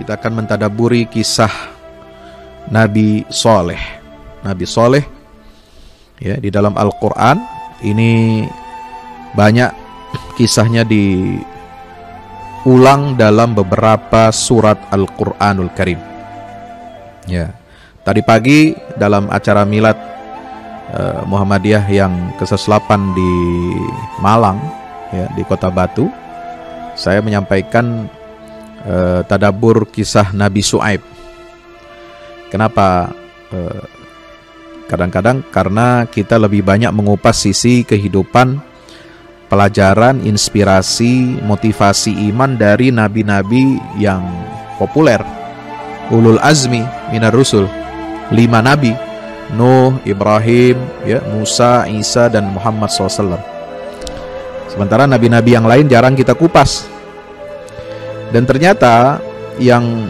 Kita akan mentadaburi kisah Nabi Soleh. Nabi Soleh ya, di dalam Al-Quran ini banyak kisahnya diulang dalam beberapa surat Al-Quranul Karim. Ya, tadi pagi dalam acara milad Muhammadiyah yang ke-8 di Malang, ya, di Kota Batu, saya menyampaikan tadabbur kisah Nabi Syuaib. Kenapa? Kadang-kadang karena kita lebih banyak mengupas sisi kehidupan, pelajaran, inspirasi, motivasi iman dari nabi-nabi yang populer, ulul azmi minar rusul, 5 nabi, Nuh, Ibrahim, ya, Musa, Isa, dan Muhammad SAW. Sementara nabi-nabi yang lain jarang kita kupas. Dan ternyata yang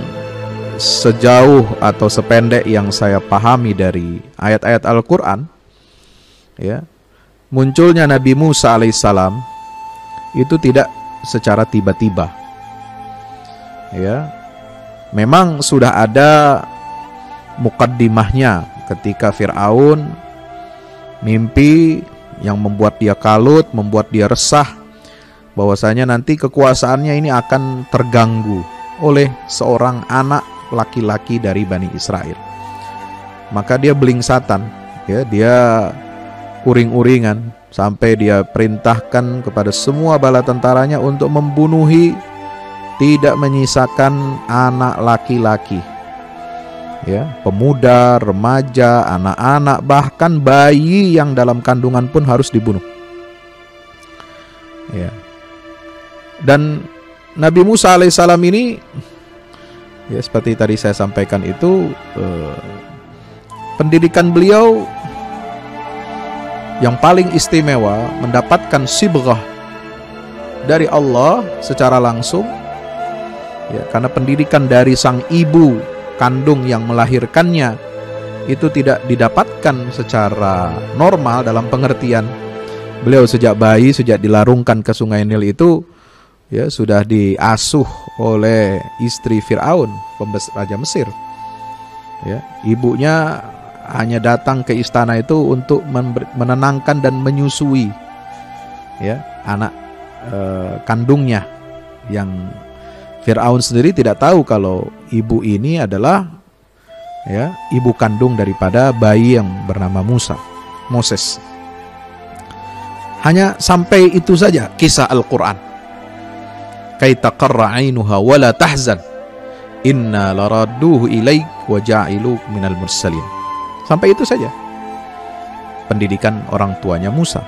sejauh atau sependek yang saya pahami dari ayat-ayat Al-Quran, ya, munculnya Nabi Musa alaihissalam itu tidak secara tiba-tiba. Ya, memang sudah ada mukaddimahnya ketika Fir'aun mimpi yang membuat dia kalut, membuat dia resah, bahwasanya nanti kekuasaannya ini akan terganggu oleh seorang anak laki-laki dari Bani Israel. Maka dia belingsatan, ya, dia uring-uringan sampai dia perintahkan kepada semua bala tentaranya untuk membunuhi, tidak menyisakan anak laki-laki, ya, pemuda, remaja, anak-anak, bahkan bayi yang dalam kandungan pun harus dibunuh. Ya. Dan Nabi Musa alaihissalam ini, ya, seperti tadi saya sampaikan itu, pendidikan beliau yang paling istimewa mendapatkan sibrah dari Allah secara langsung, ya, karena pendidikan dari sang ibu kandung yang melahirkannya itu tidak didapatkan secara normal. Dalam pengertian beliau sejak bayi, sejak dilarungkan ke Sungai Nil itu, ya, sudah diasuh oleh istri Fir'aun, Raja Mesir. Ya, ibunya hanya datang ke istana itu untuk menenangkan dan menyusui, ya, anak kandungnya, yang Fir'aun sendiri tidak tahu kalau ibu ini adalah, ya, ibu kandung daripada bayi yang bernama Moses. Hanya sampai itu saja kisah Al-Quran. Kai taqarra 'ainuha wa la tahzan inna laradduhu ilaik wa ja'iluka minal mursalin. Sampai itu saja pendidikan orang tuanya Musa.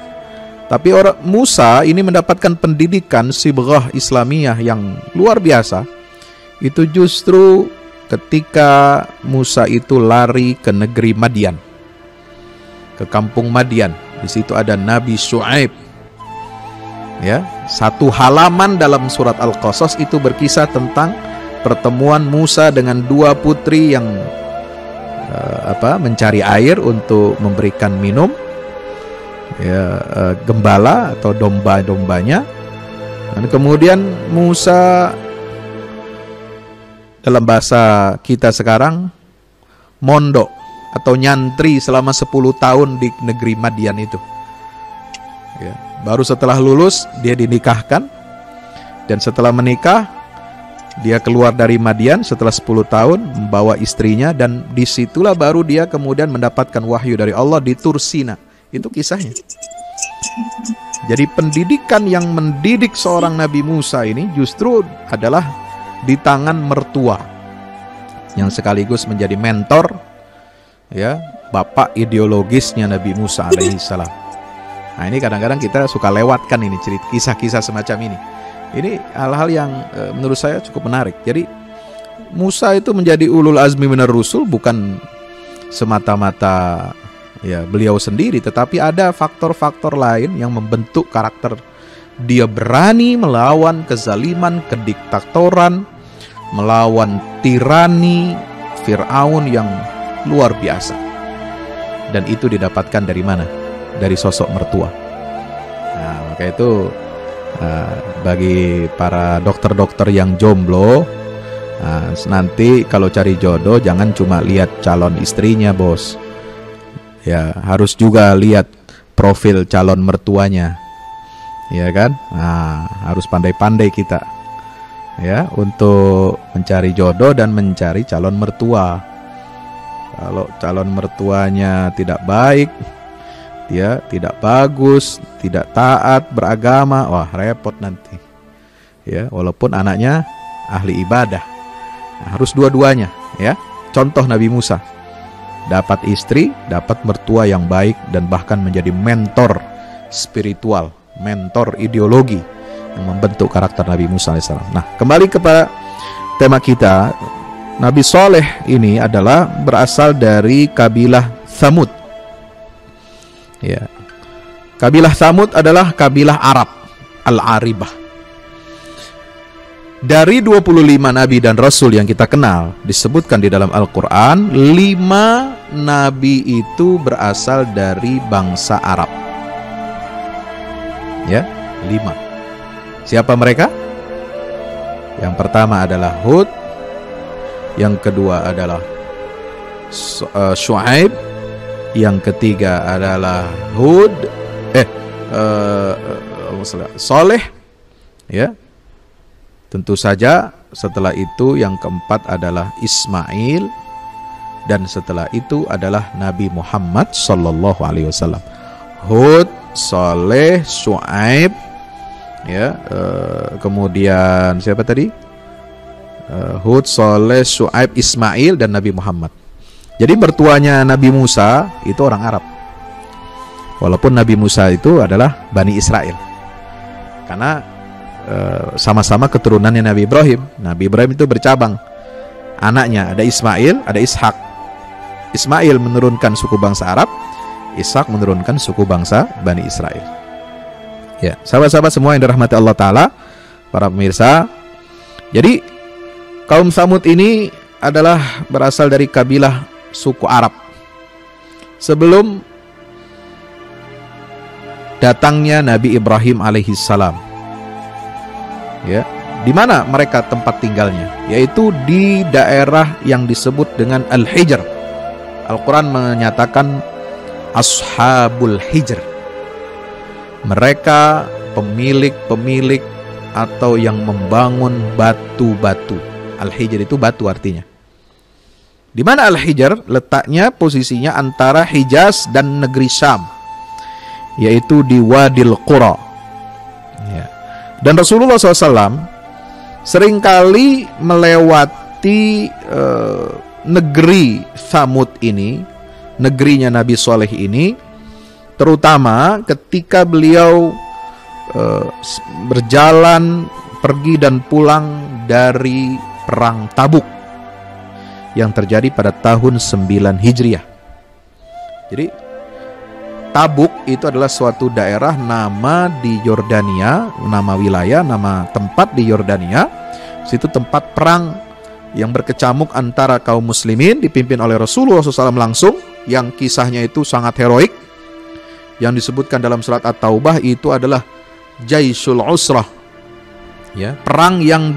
Tapi orang Musa ini mendapatkan pendidikan sibrah Islamiyah yang luar biasa. Itu justru ketika Musa itu lari ke negeri Madian, ke kampung Madian. Di situ ada Nabi Syuaib. Ya, 1 halaman dalam surat Al-Qasas itu berkisah tentang pertemuan Musa dengan 2 putri yang mencari air untuk memberikan minum, ya, gembala atau domba-dombanya. Dan kemudian Musa, dalam bahasa kita sekarang, mondok atau nyantri selama 10 tahun di negeri Madian itu. Ya, baru setelah lulus dia dinikahkan, dan setelah menikah dia keluar dari Madian setelah 10 tahun membawa istrinya, dan disitulah baru dia kemudian mendapatkan wahyu dari Allah di Tur Sina. Itu kisahnya. Jadi pendidikan yang mendidik seorang Nabi Musa ini justru adalah di tangan mertua yang sekaligus menjadi mentor, ya, bapak ideologisnya Nabi Musa alaihissalam. Nah, ini kadang-kadang kita suka lewatkan ini cerita kisah-kisah semacam ini. Ini hal-hal yang menurut saya cukup menarik. Jadi Musa itu menjadi ulul azmi minar rusul bukan semata-mata, ya, beliau sendiri, tetapi ada faktor-faktor lain yang membentuk karakter. Dia berani melawan kezaliman, kediktatoran, melawan tirani Fir'aun yang luar biasa. Dan itu didapatkan dari mana? Dari sosok mertua. Nah, maka itu bagi para dokter-dokter yang jomblo, Nah, nanti kalau cari jodoh jangan cuma lihat calon istrinya, bos. Ya, harus juga lihat profil calon mertuanya. Ya kan? Nah, harus pandai-pandai kita ya untuk mencari jodoh dan mencari calon mertua. Kalau calon mertuanya tidak baik, dia tidak bagus, tidak taat beragama, wah repot nanti. Ya, walaupun anaknya ahli ibadah. Nah, harus dua-duanya, ya. Contoh Nabi Musa. Dapat istri, dapat mertua yang baik dan bahkan menjadi mentor spiritual, mentor ideologi yang membentuk karakter Nabi Musa AS. Nah, kembali kepada tema kita, Nabi Soleh ini adalah berasal dari kabilah Tsamud. Ya. Kabilah Tsamud adalah kabilah Arab, Al-Aribah. Dari 25 nabi dan rasul yang kita kenal, disebutkan di dalam Al-Quran, 5 nabi itu berasal dari bangsa Arab. Ya, 5. Siapa mereka? Yang pertama adalah Hud, yang kedua adalah Shu'aib, yang ketiga adalah Soleh, ya. Tentu saja setelah itu yang keempat adalah Ismail, dan setelah itu adalah Nabi Muhammad sallallahu alaihi wasallam. Hud, Soleh, Shu'aib, ya, kemudian siapa tadi? Hud, Soleh, Shu'aib, Ismail, dan Nabi Muhammad. Jadi mertuanya Nabi Musa itu orang Arab. Walaupun Nabi Musa itu adalah Bani Israel. Karena sama-sama keturunannya Nabi Ibrahim. Nabi Ibrahim itu bercabang. Anaknya ada Ismail, ada Ishak. Ismail menurunkan suku bangsa Arab, Ishak menurunkan suku bangsa Bani Israel. Ya, sahabat-sahabat semua yang dirahmati Allah Ta'ala, para pemirsa. Jadi kaum Tsamud ini adalah berasal dari kabilah suku Arab. Sebelum datangnya Nabi Ibrahim alaihissalam. Ya, di mana mereka tempat tinggalnya? Yaitu di daerah yang disebut dengan Al-Hijr. Al-Quran menyatakan Ashabul Hijr. Mereka pemilik-pemilik atau yang membangun batu-batu. Al-Hijr itu batu artinya. Di mana Al-Hijr? Letaknya posisinya antara Hijaz dan negeri Syam, yaitu di Wadil Qura. Ya. Dan Rasulullah SAW seringkali melewati negeri Tsamud ini, negerinya Nabi Soleh ini, terutama ketika beliau berjalan pergi dan pulang dari perang Tabuk yang terjadi pada tahun 9 Hijriah. Jadi Tabuk itu adalah suatu daerah, nama di Yordania, nama wilayah, nama tempat di Yordania. Situ tempat perang yang berkecamuk antara kaum muslimin dipimpin oleh Rasulullah SAW langsung, yang kisahnya itu sangat heroik. Yang disebutkan dalam surat At-Taubah itu adalah Jaisul Usrah, ya, perang yang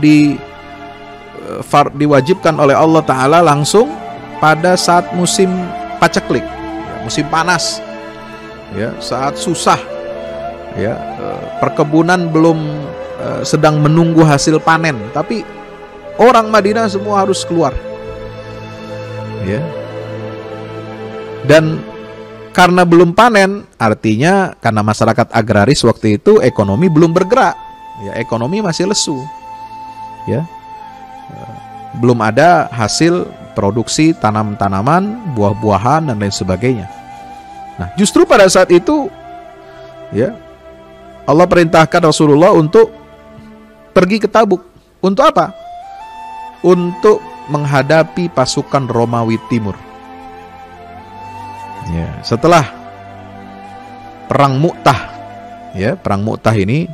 diwajibkan oleh Allah Ta'ala langsung pada saat musim paceklik, ya, musim panas. Ya, saat susah, ya, perkebunan belum sedang menunggu hasil panen, tapi orang Madinah semua harus keluar, ya. Dan karena belum panen, artinya karena masyarakat agraris waktu itu ekonomi belum bergerak, ya, ekonomi masih lesu, ya, belum ada hasil produksi tanaman-tanaman, buah-buahan dan lain sebagainya. Nah, justru pada saat itu, ya, Allah perintahkan Rasulullah untuk pergi ke Tabuk. Untuk apa? Untuk menghadapi pasukan Romawi Timur. Ya, setelah perang Mu'tah, ya, perang Mu'tah ini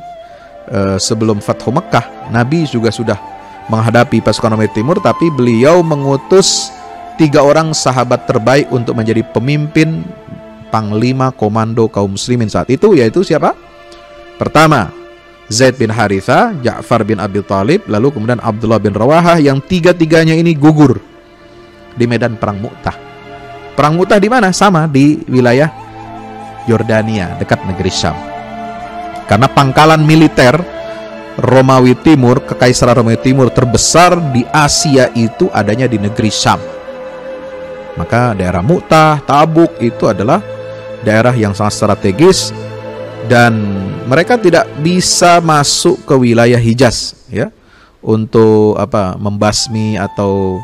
sebelum Fathu Mekah, Nabi juga sudah menghadapi pasukan Romawi Timur, tapi beliau mengutus 3 orang sahabat terbaik untuk menjadi pemimpin panglima komando kaum muslimin saat itu, yaitu siapa? Pertama, Zaid bin Harithah, Ja'far bin Abi Thalib, lalu kemudian Abdullah bin Rawahah, yang tiga-tiganya ini gugur di medan perang Mu'tah. Perang Mu'tah di mana? Sama, di wilayah Yordania, dekat negeri Syam. Karena pangkalan militer Romawi Timur, Kekaisaran Romawi Timur terbesar di Asia itu adanya di negeri Syam. Maka daerah Mu'tah, Tabuk itu adalah daerah yang sangat strategis, dan mereka tidak bisa masuk ke wilayah Hijaz ya untuk membasmi atau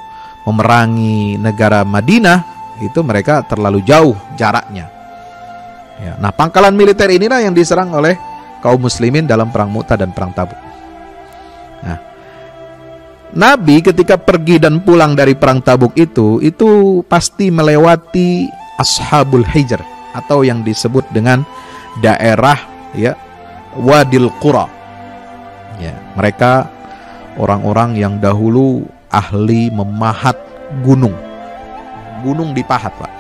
memerangi negara Madinah. Itu mereka terlalu jauh jaraknya ya. Nah, pangkalan militer inilah yang diserang oleh kaum muslimin dalam perang Mu'tah dan perang Tabuk. Nah, Nabi ketika pergi dan pulang dari perang Tabuk itu pasti melewati Ashabul Hijr, atau yang disebut dengan daerah ya Wadil Qura. Ya, mereka orang-orang yang dahulu ahli memahat gunung. Gunung dipahat, Pak.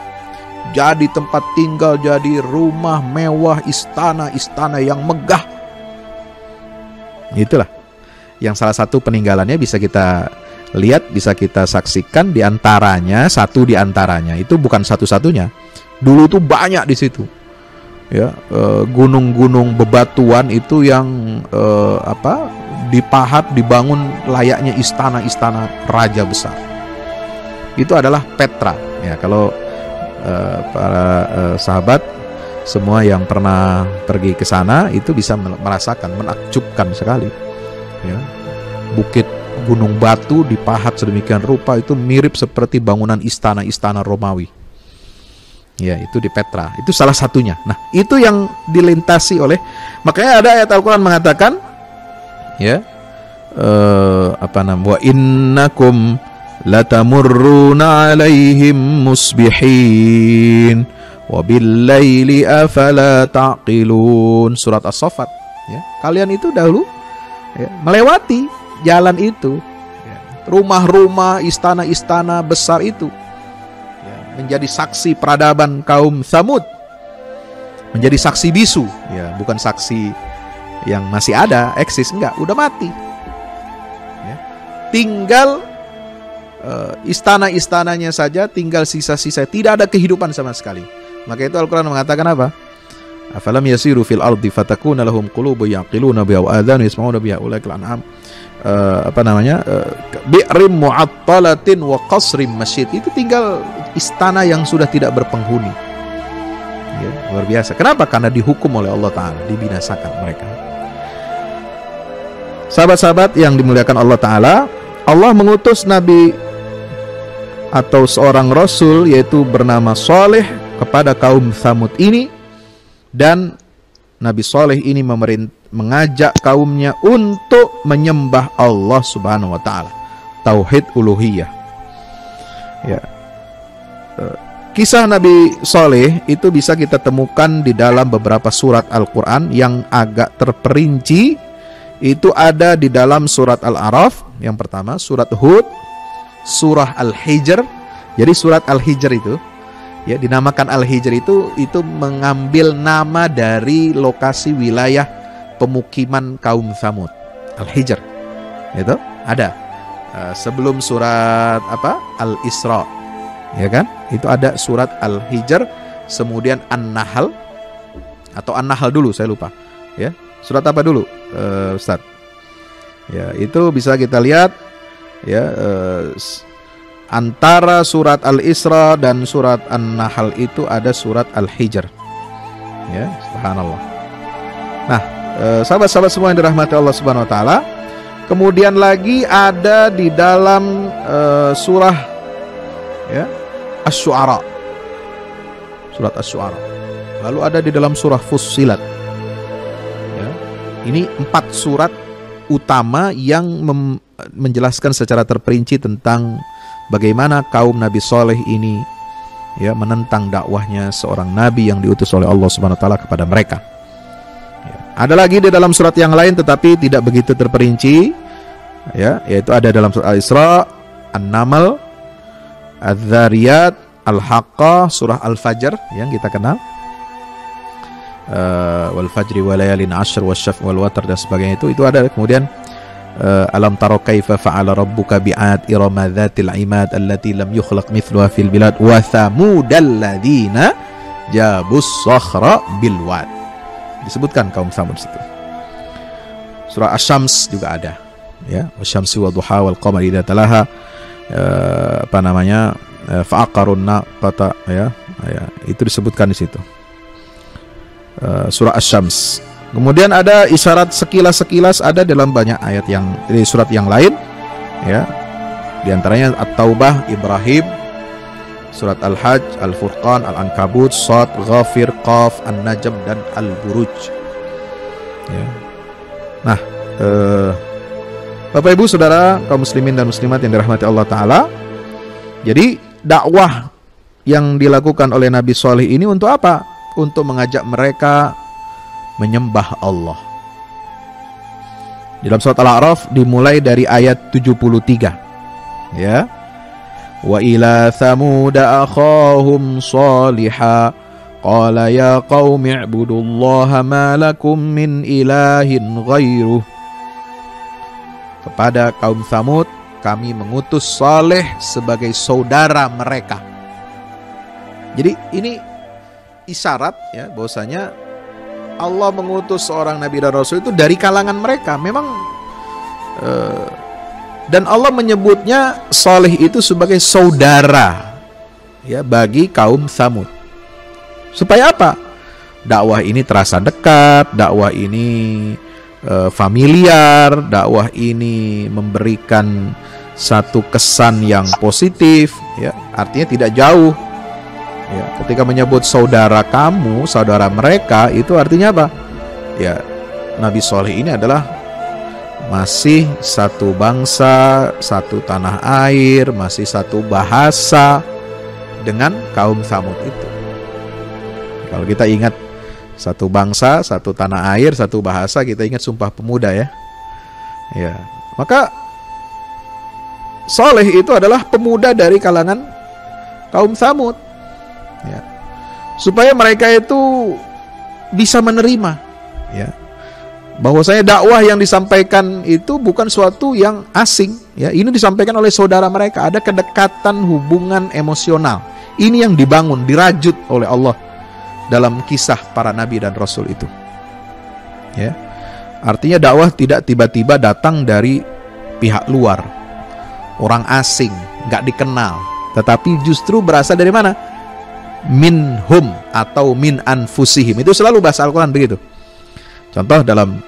Jadi tempat tinggal, jadi rumah mewah, istana-istana yang megah. Itulah yang salah satu peninggalannya bisa kita lihat, bisa kita saksikan. Di antaranya, satu di antaranya itu bukan satu-satunya. Dulu itu banyak di situ. Ya, gunung-gunung bebatuan itu yang dipahat, dibangun layaknya istana-istana raja besar. Itu adalah Petra. Ya, kalau para sahabat semua yang pernah pergi ke sana itu bisa merasakan, menakjubkan sekali. Ya, bukit gunung batu dipahat sedemikian rupa, itu mirip seperti bangunan istana-istana Romawi. Ya, itu di Petra. Itu salah satunya. Nah, itu yang dilintasi oleh, makanya ada ayat Al-Quran mengatakan ya, wa innakum latamurruna alaihim musbihin wa billaili afala taqilun. Surat As-Saffat ya. Kalian itu dahulu ya, melewati jalan itu ya, rumah-rumah, istana-istana besar itu, menjadi saksi peradaban kaum Tsamud, menjadi saksi bisu ya, bukan saksi yang masih ada, eksis, enggak, udah mati ya. Tinggal istana-istananya saja, tinggal sisa-sisa, tidak ada kehidupan sama sekali. Maka itu Al-Quran mengatakan apa? Afalam yasiru fil ardi fatakuna lahum qulubun yaqiluna biha wa adhanun yasma'una biha ulaikal an'am. Bi'rim mu'attalatin wa qasrim masyid. Itu tinggal istana yang sudah tidak berpenghuni ya, luar biasa. Kenapa? Karena dihukum oleh Allah Ta'ala, dibinasakan mereka. Sahabat-sahabat yang dimuliakan Allah Ta'ala, Allah mengutus Nabi atau seorang Rasul, yaitu bernama Saleh, kepada kaum Tsamud ini. Dan Nabi Saleh ini mengajak kaumnya untuk menyembah Allah Subhanahu wa Ta'ala, tauhid uluhiyah ya. Kisah Nabi Saleh itu bisa kita temukan di dalam beberapa surat Al-Quran yang agak terperinci. Itu ada di dalam surat Al-A'raf yang pertama, surat Hud, surah Al-Hijr. Jadi surat Al-Hijr itu ya, dinamakan Al-Hijr itu mengambil nama dari lokasi wilayah pemukiman kaum Tsamud. Al-Hijr itu ada sebelum surat Al-Isra ya kan, itu ada surat Al-Hijr, kemudian An-Nahl, atau An-Nahl dulu, saya lupa ya. Surat apa dulu Ustaz? Ya, itu bisa kita lihat ya, antara surat Al-Isra dan surat An-Nahl itu ada surat Al-Hijr ya, subhanallah. Nah, sahabat-sahabat semua yang dirahmati Allah Subhanahu wa Ta'ala, kemudian lagi ada di dalam surah ya, Asy-Syu'ara, surat Asy-Syu'ara. Lalu ada di dalam surah Fussilat ya. Ini 4 surat utama yang menjelaskan secara terperinci tentang bagaimana kaum Nabi Saleh ini ya menentang dakwahnya seorang nabi yang diutus oleh Allah Subhanahu wa Ta'ala kepada mereka. Ada lagi di dalam surat yang lain tetapi tidak begitu terperinci ya, yaitu ada dalam surah Al-Isra, An-Naml, Adz-Dzariyat, Al-Haqqah, surah Al-Fajr yang kita kenal. wal fajri wa layalin ashr wasyaf'i wal watr dan sebagainya, itu ada. Kemudian alam tara kaifa fa'ala rabbuka bi'ad irama dzatil imad allati lam yukhlaq mithluha fil bilad wa thamudal ladzina jabus sakhra bil wad. Disebutkan kaum Tsamud situ. Surah Asy-Syams juga ada, ya, wasyamsi wadduha wal qamari idza talaha, fa'aqarun naqata, ya, itu disebutkan di situ. Surah Asy-Syams. Kemudian ada isyarat sekilas-sekilas ada dalam banyak ayat yang di surat yang lain, ya. Di antaranya At-Taubah, Ibrahim, surat Al-Hajj, Al-Furqan, Al-Ankabut, Shad, Ghafir, Qaf, An-Najm dan Al-Buruj. Ya. Nah, Bapak Ibu Saudara kaum muslimin dan muslimat yang dirahmati Allah Ta'ala, jadi dakwah yang dilakukan oleh Nabi Shalih ini untuk apa? Untuk mengajak mereka menyembah Allah. Dalam surat Al-A'raf dimulai dari ayat 73. Ya. Wa ila thamud akhahum Shaliha qala ya qaumi ibudullaha ma lakum min ilahin ghairuh. Kepada kaum Tsamud kami mengutus Saleh sebagai saudara mereka. Jadi ini isyarat, ya, bahwasanya Allah mengutus seorang nabi dan rasul itu dari kalangan mereka. Memang dan Allah menyebutnya Saleh itu sebagai saudara, ya, bagi kaum Tsamud. Supaya apa? Dakwah ini terasa dekat, dakwah ini familiar, dakwah ini memberikan satu kesan yang positif, ya, artinya tidak jauh. Ya, ketika menyebut saudara kamu, saudara mereka, itu artinya apa? Ya, Nabi Shalih ini adalah masih satu bangsa, satu tanah air, masih satu bahasa dengan kaum Tsamud itu. Kalau kita ingat satu bangsa, satu tanah air, satu bahasa, kita ingat Sumpah Pemuda, ya. Ya, maka Shalih itu adalah pemuda dari kalangan kaum Tsamud. Ya, supaya mereka itu bisa menerima, ya, bahwasanya dakwah yang disampaikan itu bukan suatu yang asing, ya, ini disampaikan oleh saudara mereka. Ada kedekatan hubungan emosional. Ini yang dibangun, dirajut oleh Allah dalam kisah para nabi dan rasul itu, ya. Artinya dakwah tidak tiba-tiba datang dari pihak luar, orang asing, nggak dikenal, tetapi justru berasal dari mana? Minhum atau min anfusihim. Itu selalu bahasa Al-Quran begitu. Contoh dalam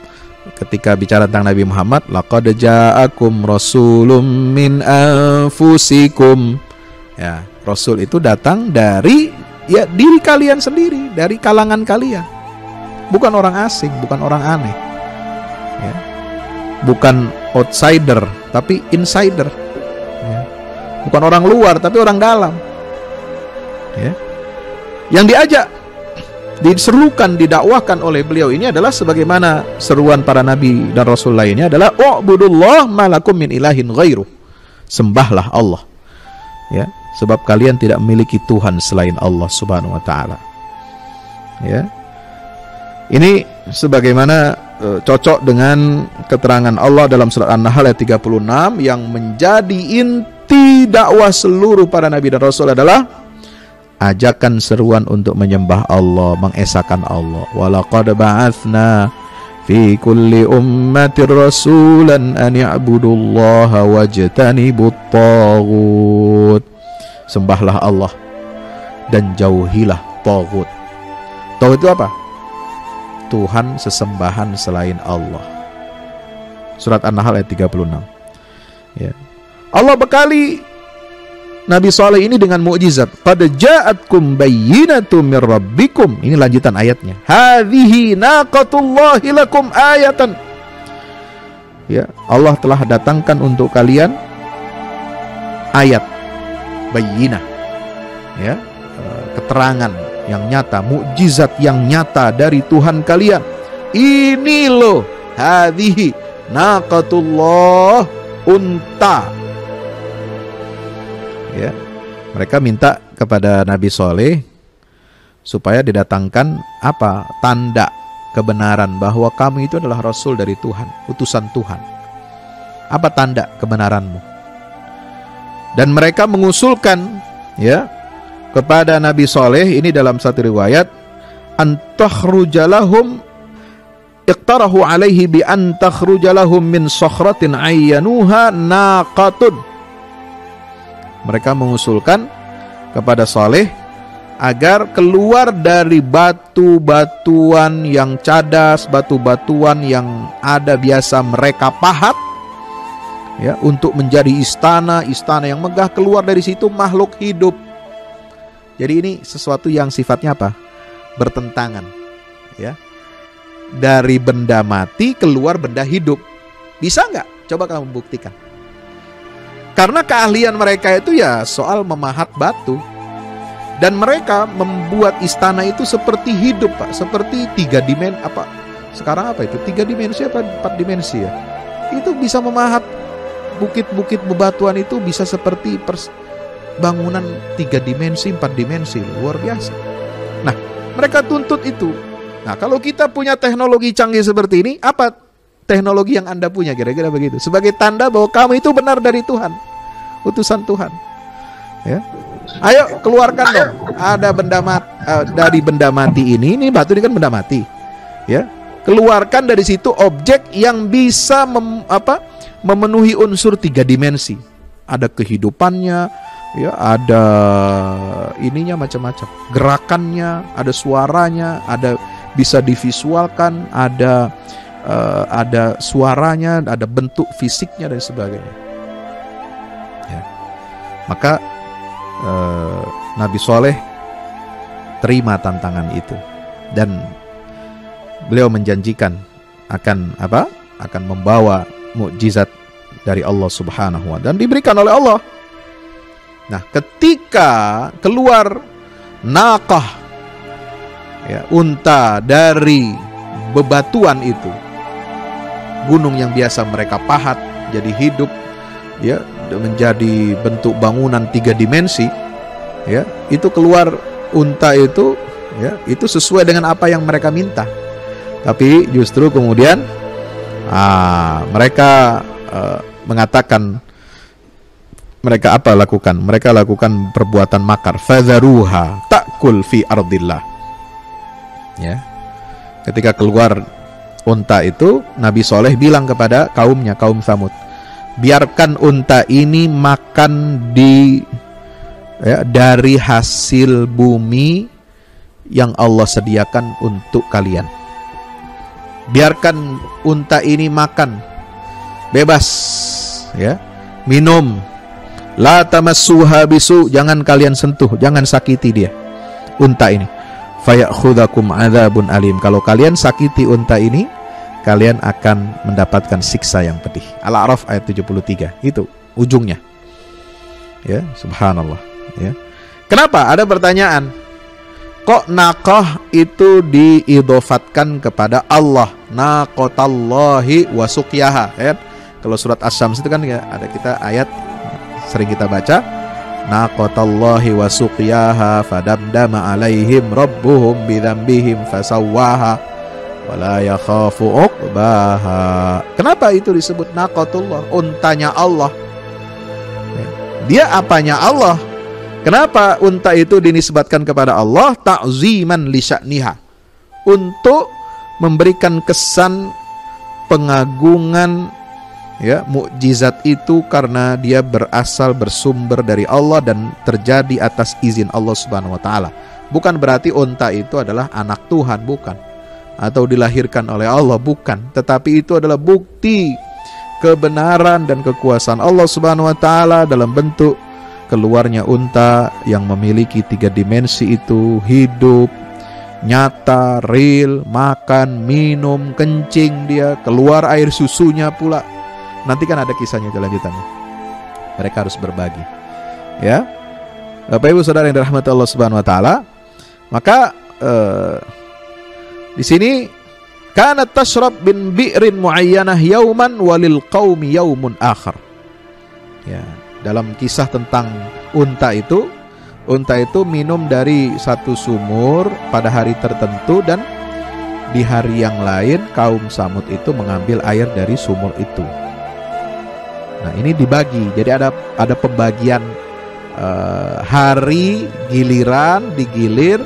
ketika bicara tentang Nabi Muhammad, laqad ja'akum rasulun min anfusikum. Ya, rasul itu datang dari, ya, diri kalian sendiri, dari kalangan kalian. Bukan orang asing, bukan orang aneh. Ya. Bukan outsider, tapi insider. Ya. Bukan orang luar, tapi orang dalam. Ya. Yang diajak, diserukan, didakwahkan oleh beliau ini adalah sebagaimana seruan para nabi dan rasul lainnya adalah u'budullah ma lakum min ilahin ghairuh. Sembahlah Allah, ya, sebab kalian tidak memiliki Tuhan selain Allah Subhanahu wa taala. Ya. Ini sebagaimana cocok dengan keterangan Allah dalam surat An-Nahl ayat 36 yang menjadi inti dakwah seluruh para nabi dan rasul adalah ajakan seruan untuk menyembah Allah, mengesahkan Allah. Walaqad ba'atsna fi kulli ummatir rasulan an ya'budullaha wajtanibut taghut. Sembahlah Allah dan jauhilah taghut. Taghut itu apa? Tuhan sesembahan selain Allah. Surat An-Nahl ayat 36. Ya. Allah bekali Nabi Shalih ini dengan mukjizat. Qad ja'atkum bayyinatun mir rabbikum. Ini lanjutan ayatnya. Hadhihi naqatullahi lakum ayatan. Ya, Allah telah datangkan untuk kalian ayat bayyinah. Ya, keterangan yang nyata, mukjizat yang nyata dari Tuhan kalian. Ini loh, hadhihi naqatullah, unta. Ya, mereka minta kepada Nabi Shalih supaya didatangkan apa? Tanda kebenaran bahwa kamu itu adalah rasul dari Tuhan, utusan Tuhan. Apa tanda kebenaranmu? Dan mereka mengusulkan ya kepada Nabi Saleh ini dalam satu riwayat, antakhrujalahum iqtarahu alaihi bi antakhrujalahum min sakhratin ayyanuha naqatun. Mereka mengusulkan kepada Saleh agar keluar dari batu-batuan yang cadas, batu-batuan yang ada biasa mereka pahat ya, untuk menjadi istana yang megah. Keluar dari situ makhluk hidup. Jadi ini sesuatu yang sifatnya apa? Bertentangan ya. Dari benda mati keluar benda hidup. Bisa nggak? Coba kamu buktikan. Karena keahlian mereka itu ya soal memahat batu. Dan mereka membuat istana itu seperti hidup, Pak. Seperti 3 dimensi apa? Sekarang apa itu? 3 dimensi apa 4 dimensi ya? Itu bisa memahat bukit-bukit bebatuan itu bisa seperti bangunan 3 dimensi, 4 dimensi. Luar biasa. Nah, mereka tuntut itu. Nah, kalau kita punya teknologi canggih seperti ini, apa teknologi yang Anda punya? Kira-kira begitu. Sebagai tanda bahwa kamu itu benar dari Tuhan, utusan Tuhan. Ya. Ayo keluarkan dong. Ada benda mati, dari benda mati ini batu ini kan benda mati. Ya. Keluarkan dari situ objek yang bisa memenuhi unsur 3 dimensi. Ada kehidupannya, ya, ada ininya macam-macam. Gerakannya, ada suaranya, ada bisa divisualkan, ada suaranya, ada bentuk fisiknya dan sebagainya. Ya. Maka Nabi Saleh terima tantangan itu dan beliau menjanjikan akan apa? Akan membawa mukjizat dari Allah Subhanahu wa taala dan diberikan oleh Allah. Nah, ketika keluar naqah ya, unta dari bebatuan itu, gunung yang biasa mereka pahat jadi hidup ya, menjadi bentuk bangunan 3 dimensi ya, itu keluar unta itu ya, itu sesuai dengan apa yang mereka minta. Tapi justru kemudian mereka mengatakan, mereka apa lakukan? Mereka lakukan perbuatan makar. Fadharuha ta'kul fi ardillah. Ya. Ketika keluar unta itu, Nabi Saleh bilang kepada kaumnya, kaum Tsamud, biarkan unta ini makan dari hasil bumi yang Allah sediakan untuk kalian. Biarkan unta ini makan bebas ya, minum. La tamassuha bisu, jangan kalian sentuh, jangan sakiti dia, unta ini. Fayakhudzakum adzabun alim. Kalau kalian sakiti unta ini, kalian akan mendapatkan siksa yang pedih. Al-A'raf ayat 73. Itu ujungnya. Ya, subhanallah, ya. Kenapa? Ada pertanyaan. Kok naqah itu diidhofatkan kepada Allah? Naqatallahi wa suqyaha. Ya. Kalau surat Asy-Syams itu kan ya, ada kita ayat sering kita baca, naqatallahi wa suqyaha fadamdama alaihim rabbuhum bidzambihim fasawwaha wala yakhafu uqbaha. Kenapa itu disebut naqatullah? Untanya Allah. Dia apanya Allah? Kenapa unta itu dinisbatkan kepada Allah? Ta'ziman li sya'niha, untuk memberikan kesan pengagungan ya, mukjizat itu karena dia berasal bersumber dari Allah dan terjadi atas izin Allah Subhanahu wa taala. Bukan berarti unta itu adalah anak Tuhan, bukan. Atau dilahirkan oleh Allah, bukan. Tetapi itu adalah bukti kebenaran dan kekuasaan Allah Subhanahu wa taala dalam bentuk keluarnya unta yang memiliki 3 dimensi itu, hidup, nyata, real, makan, minum, kencing dia, keluar air susunya pula. Nanti kan ada kisahnya kelanjutannya. Mereka harus berbagi. Ya. Bapak Ibu Saudara yang dirahmati Allah Subhanahu wa taala, maka di sini kanat tashrab bin bi'rin muayyanah yauman walil qaumi yaumun akhar. Ya, dalam kisah tentang unta itu, unta itu minum dari satu sumur pada hari tertentu, dan di hari yang lain kaum Samud itu mengambil air dari sumur itu. Nah, ini dibagi. Jadi ada pembagian hari, giliran, digilir,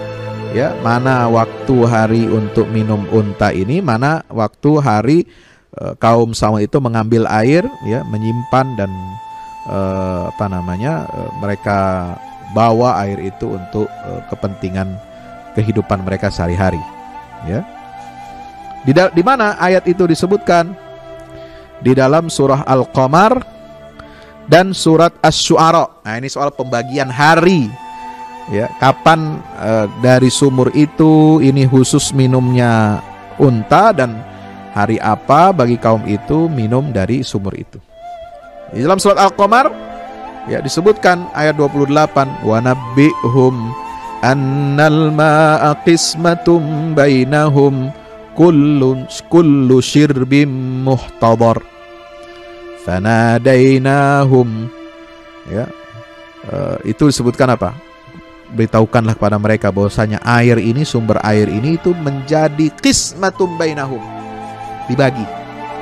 ya, mana waktu hari untuk minum unta ini, mana waktu hari kaum Samud itu mengambil air, ya, menyimpan dan mereka bawa air itu untuk kepentingan kehidupan mereka sehari-hari, ya. Di mana ayat itu disebutkan? Di dalam surah Al-Qamar dan surat Asy-Syu'ara. Nah, ini soal pembagian hari, ya, kapan dari sumur itu ini khusus minumnya unta, dan hari apa bagi kaum itu minum dari sumur itu. Di dalam surat Al-Qamar, ya, disebutkan ayat 28, wa nabbihum annal ma'a qismatum bainahum kullu syirbim muhtadar fanadainahum, ya, itu disebutkan apa? Beritahukanlah kepada mereka bahwasanya air ini, sumber air ini itu menjadi qismatum bainahum, dibagi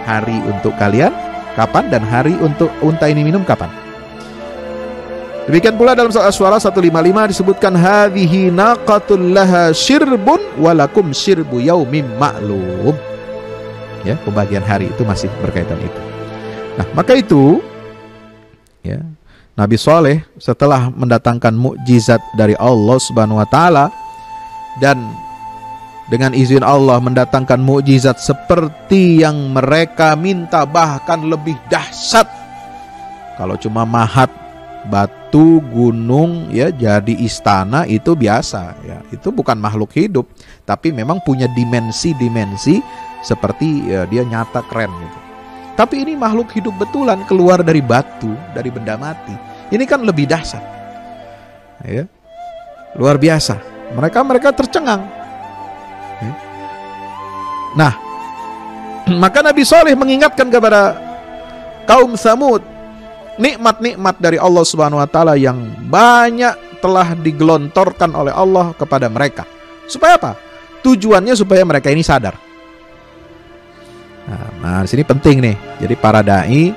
hari untuk kalian kapan dan hari untuk unta ini minum kapan. Demikian pula dalam surat Asy-Syu'ara 155 disebutkan hadhihi naqatul laha syirbun walakum syirbu yaumin ma'lum. Ya, pembagian hari itu masih berkaitan itu. Nah, maka itu, ya, Nabi Saleh setelah mendatangkan mukjizat dari Allah Subhanahu wa taala dan dengan izin Allah mendatangkan mukjizat seperti yang mereka minta, bahkan lebih dahsyat. Kalau cuma mahat batu gunung, ya, jadi istana itu biasa, ya, itu bukan makhluk hidup, tapi memang punya dimensi-dimensi seperti, ya, dia nyata keren gitu. Tapi ini makhluk hidup betulan, keluar dari batu, dari benda mati. Ini kan lebih dahsyat, ya, luar biasa. Mereka tercengang, ya. Nah, maka Nabi Saleh mengingatkan kepada kaum Samud nikmat-nikmat dari Allah Subhanahu wa taala yang banyak telah digelontorkan oleh Allah kepada mereka. Supaya apa? Tujuannya supaya mereka ini sadar. Nah, di sini penting nih. Jadi para dai,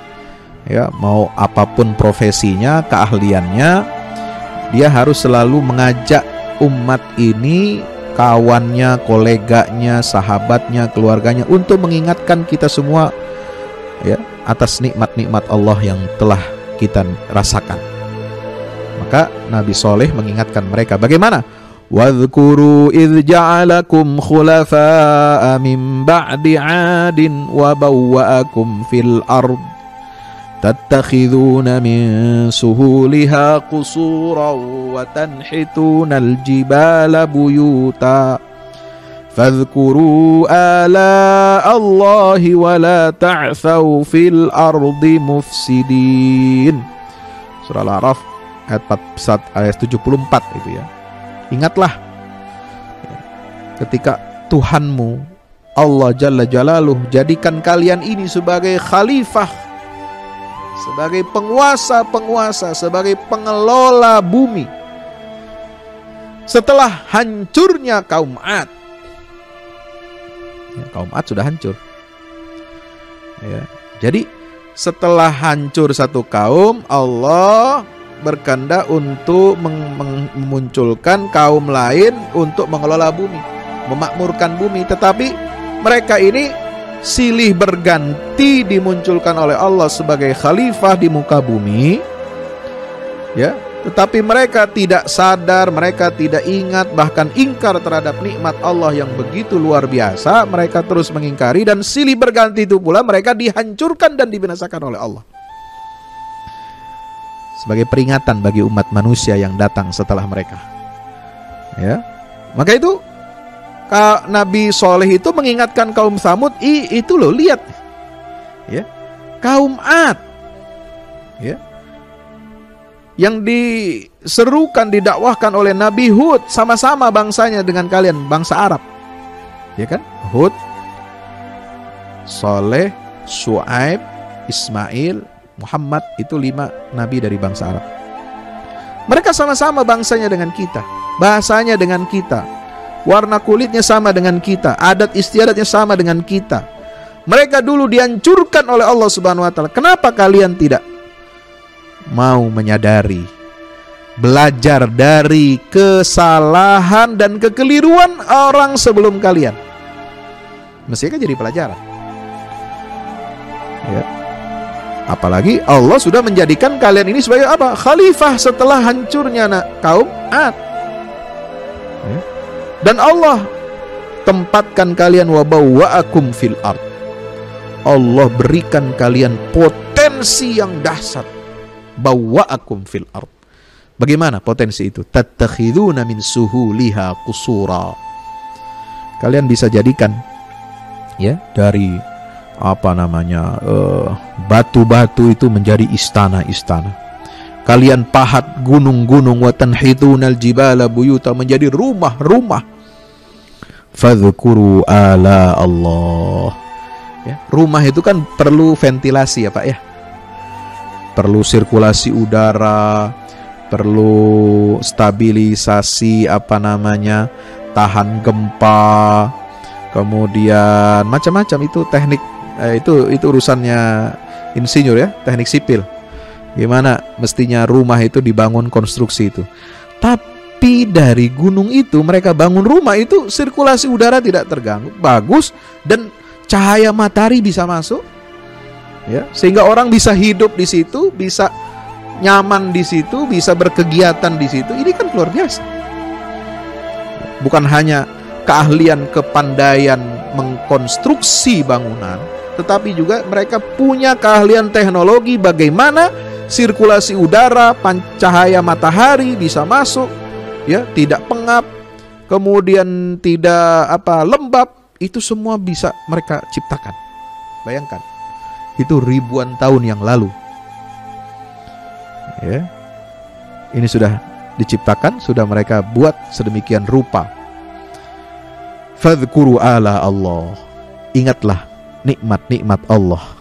ya, mau apapun profesinya, keahliannya, dia harus selalu mengajak umat ini, kawannya, koleganya, sahabatnya, keluarganya, untuk mengingatkan kita semua, ya, atas nikmat-nikmat Allah yang telah kita rasakan. Maka Nabi Saleh mengingatkan mereka bagaimana? Wadhkuru idh ja'alakum khulafa'a min ba'di 'adin wa bawwa'akum fil ard tattakhiduna min suhuliha qusuran wa tanhituna al-jibala buyuta fadhkuru ala Allahi wa la ta'thaw fil ardi mufsidin. Surah Al-A'raf ayat 74 itu, ya. Ingatlah ketika Tuhanmu Allah Jalla Jalaluh jadikan kalian ini sebagai khalifah, sebagai penguasa-penguasa, sebagai pengelola bumi setelah hancurnya kaum 'Ad. Ya, kaum 'Ad sudah hancur, ya. Jadi setelah hancur satu kaum, Allah berkehendak untuk memunculkan kaum lain untuk mengelola bumi, memakmurkan bumi. Tetapi mereka ini silih berganti dimunculkan oleh Allah sebagai khalifah di muka bumi, ya. Tetapi mereka tidak sadar, mereka tidak ingat, bahkan ingkar terhadap nikmat Allah yang begitu luar biasa. Mereka terus mengingkari, dan silih berganti itu pula mereka dihancurkan dan dibinasakan oleh Allah. Sebagai peringatan bagi umat manusia yang datang setelah mereka, ya. Maka itu Nabi Saleh itu mengingatkan kaum Samud, itu loh, lihat, ya, kaum 'Ad, ya, yang diserukan, didakwahkan oleh Nabi Hud, sama-sama bangsanya dengan kalian, bangsa Arab, ya kan? Hud, Saleh, Syuaib, Ismail, Muhammad, itu 5 nabi dari bangsa Arab. Mereka sama-sama bangsanya dengan kita, bahasanya dengan kita, warna kulitnya sama dengan kita, adat istiadatnya sama dengan kita. Mereka dulu dihancurkan oleh Allah Subhanahu wa taala. Kenapa kalian tidak mau menyadari, belajar dari kesalahan dan kekeliruan orang sebelum kalian? Mestinya kan jadi pelajaran. Ya. Apalagi Allah sudah menjadikan kalian ini sebagai apa? Khalifah setelah hancurnya kaum Ad. Ya. Dan Allah tempatkan kalian wa bawwa'akum fil ard. Allah berikan kalian potensi yang dahsyat. Bawwa'akum fil ard. Bagaimana potensi itu? Tattakhiduna min suhuliha qusura. Kalian bisa jadikan ya dari batu-batu itu menjadi istana-istana. Kalian pahat gunung-gunung, wa tanhidunal jibala buyuta, menjadi rumah-rumah. Fadhkuru ala Allah. Ya, rumah itu kan perlu ventilasi ya Pak ya. Perlu sirkulasi udara, perlu stabilisasi tahan gempa, kemudian macam-macam itu teknik, itu urusannya insinyur ya, teknik sipil. Gimana mestinya rumah itu dibangun, konstruksi itu. Tapi dari gunung itu mereka bangun rumah itu, sirkulasi udara tidak terganggu, bagus, dan cahaya matahari bisa masuk ya, sehingga orang bisa hidup di situ, bisa nyaman di situ, bisa berkegiatan di situ. Ini kan luar biasa. Bukan hanya keahlian, kepandaian mengkonstruksi bangunan, tetapi juga mereka punya keahlian teknologi bagaimana sirkulasi udara, cahaya matahari bisa masuk ya, tidak pengap, kemudian tidak lembab. Itu semua bisa mereka ciptakan. Bayangkan, itu ribuan tahun yang lalu ya. Ini sudah diciptakan, sudah mereka buat sedemikian rupa. Fadhkuru ala Allah. Ingatlah nikmat-nikmat Allah.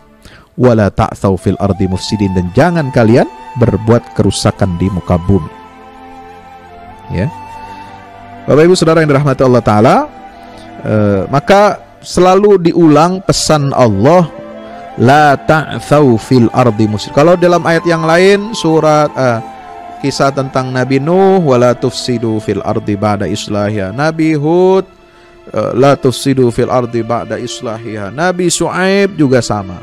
Wala ta'tsaw fil ardi mufsidin, dan jangan kalian berbuat kerusakan di muka bumi. Ya. Bapak Ibu Saudara yang dirahmati Allah taala, maka selalu diulang pesan Allah, la ta'tsaw fil ardi mufsidin. Kalau dalam ayat yang lain surat kisah tentang Nabi Nuh, wala tufsidu fil ardi ba'da islahiha. Nabi Hud, la tufsidu fil ardi ba'da islahiha. Nabi Syuaib juga sama.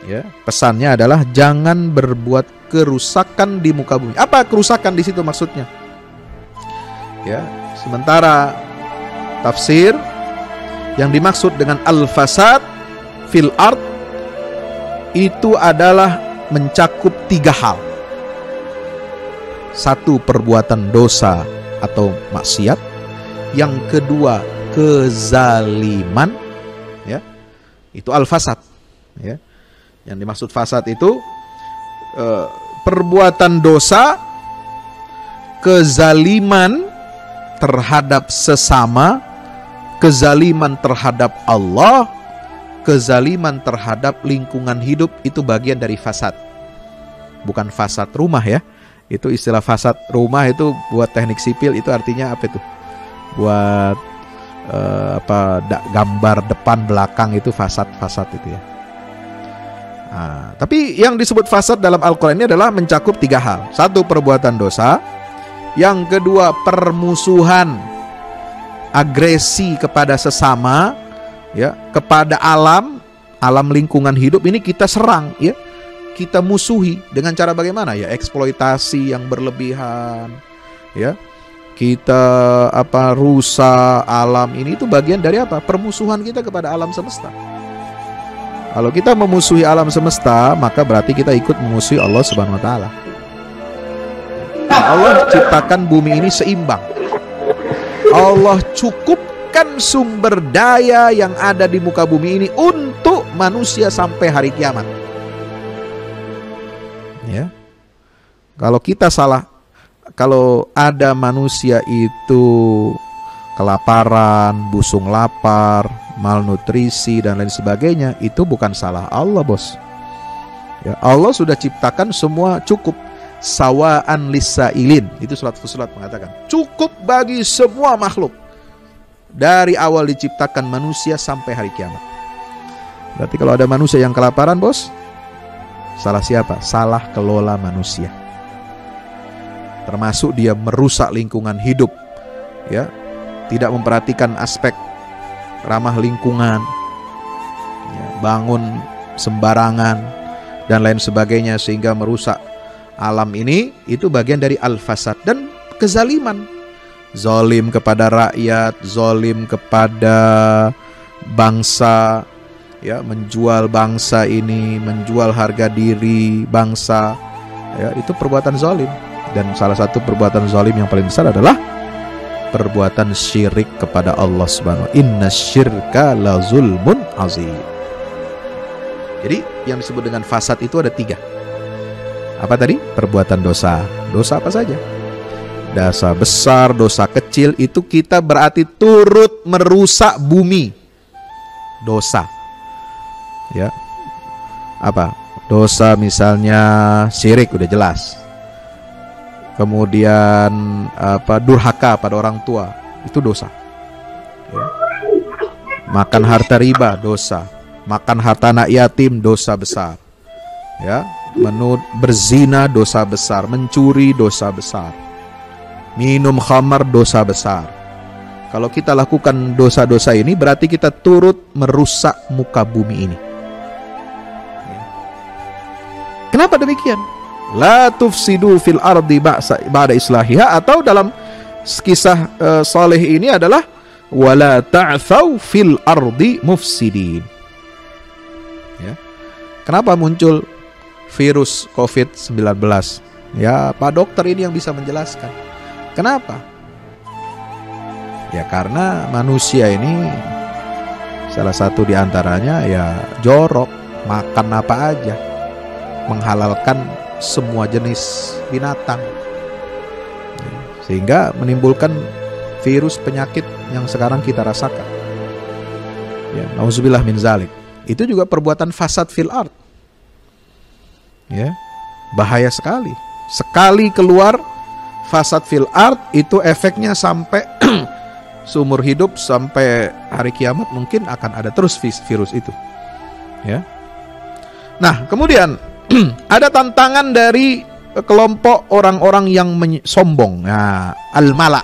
Ya, pesannya adalah jangan berbuat kerusakan di muka bumi. Apa kerusakan di situ maksudnya? Ya, sementara tafsir yang dimaksud dengan al-fasad fil ard itu adalah mencakup 3 hal. 1, perbuatan dosa atau maksiat. Yang kedua, kezaliman, ya, itu al-fasad. Ya. Yang dimaksud fasad itu perbuatan dosa, kezaliman terhadap sesama, kezaliman terhadap Allah, kezaliman terhadap lingkungan hidup. Itu bagian dari fasad. Bukan fasad rumah ya. Itu istilah fasad rumah itu buat teknik sipil, itu artinya apa itu? Buat gambar depan belakang itu fasad itu ya. Nah, tapi yang disebut fasad dalam Al-Quran ini adalah mencakup 3 hal. 1, perbuatan dosa. Yang kedua, permusuhan, agresi kepada sesama, ya, kepada alam lingkungan hidup ini kita serang, ya, kita musuhi dengan cara bagaimana? Ya, eksploitasi yang berlebihan, ya, kita rusak alam ini. Itu bagian dari apa? Permusuhan kita kepada alam semesta. Kalau kita memusuhi alam semesta, maka berarti kita ikut memusuhi Allah Subhanahu wa taala. Allah ciptakan bumi ini seimbang. Allah cukupkan sumber daya yang ada di muka bumi ini untuk manusia sampai hari kiamat. Ya. Kalau kita salah, kalau ada manusia itu kelaparan, busung lapar, malnutrisi dan lain sebagainya, itu bukan salah Allah, bos. Ya, Allah sudah ciptakan semua cukup. sawa'an lisailin. Itu surat Fussilat mengatakan, cukup bagi semua makhluk dari awal diciptakan manusia sampai hari kiamat. Berarti kalau ada manusia yang kelaparan, bos, salah siapa? Salah kelola manusia. Termasuk dia merusak lingkungan hidup, ya, tidak memperhatikan aspek ramah lingkungan, ya, bangun sembarangan dan lain sebagainya sehingga merusak alam ini. Itu bagian dari al-fasad dan kezaliman. Zalim kepada rakyat, zalim kepada bangsa, ya, menjual bangsa ini, menjual harga diri bangsa, ya, itu perbuatan zalim. Dan salah satu perbuatan zalim yang paling besar adalah perbuatan syirik kepada Allah Subhanahu wa ta'ala. Inna syirka la zulmun azim. Jadi yang disebut dengan fasad itu ada 3. Apa tadi? Perbuatan dosa. Dosa apa saja? Dosa besar, dosa kecil, itu kita berarti turut merusak bumi. Dosa. Ya. Apa? Dosa misalnya syirik, udah jelas. Kemudian durhaka pada orang tua, itu dosa, ya. Makan harta riba, dosa. Makan harta anak yatim, dosa besar, ya. Berzina, dosa besar. Mencuri, dosa besar. Minum khamar, dosa besar. Kalau kita lakukan dosa-dosa ini, berarti kita turut merusak muka bumi ini, ya. Kenapa demikian? La tufsidu fil ardi ba'da islahiha, atau dalam kisah Saleh ini adalah wala ta'thau fil ardi mufsidin. Ya. Kenapa muncul virus COVID-19? Ya, Pak Dokter ini yang bisa menjelaskan. Kenapa? Ya karena manusia ini salah satu diantaranya ya jorok, makan apa aja, menghalalkan semua jenis binatang, sehingga menimbulkan virus penyakit yang sekarang kita rasakan. Ya, nauzubillah min zalik. Itu juga perbuatan fasad fil ard. Ya, bahaya sekali. Sekali keluar fasad fil ard, itu efeknya sampai seumur hidup, sampai hari kiamat mungkin akan ada terus virus itu. Ya. Nah, kemudian ada tantangan dari kelompok orang-orang yang sombong. Nah, al-mala.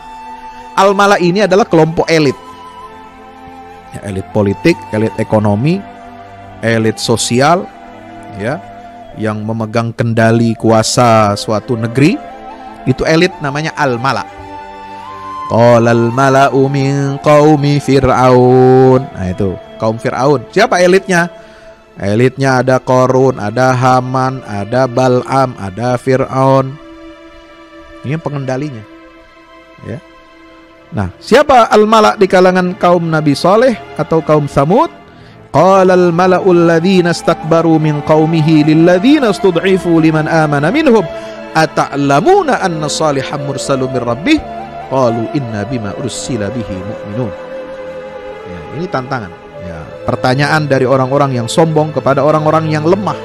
Al-mala ini adalah kelompok elit. Ya, elit politik, elit ekonomi, elit sosial, ya, yang memegang kendali kuasa suatu negeri. Itu elit, namanya al-mala. Qalal mala'u min qaumi Fir'aun. Nah, itu kaum Fir'aun. Siapa elitnya? Elitnya ada Qarun, ada Haman, ada Bal'am, ada Fir'aun. Ini pengendalinya, ya. Nah, siapa al-mala' di kalangan kaum Nabi Saleh atau kaum Tsamud? Qalal mala'ul ladzina istakbaru min qaumihi lil ladzina istud'ifu liman amana minhum ata'lamuna anna Salihan mursalun min rabbih qalu inna bima ursila bihi mu'minun. Ya, ini tantangan. Ya, pertanyaan dari orang-orang yang sombong kepada orang-orang yang lemah.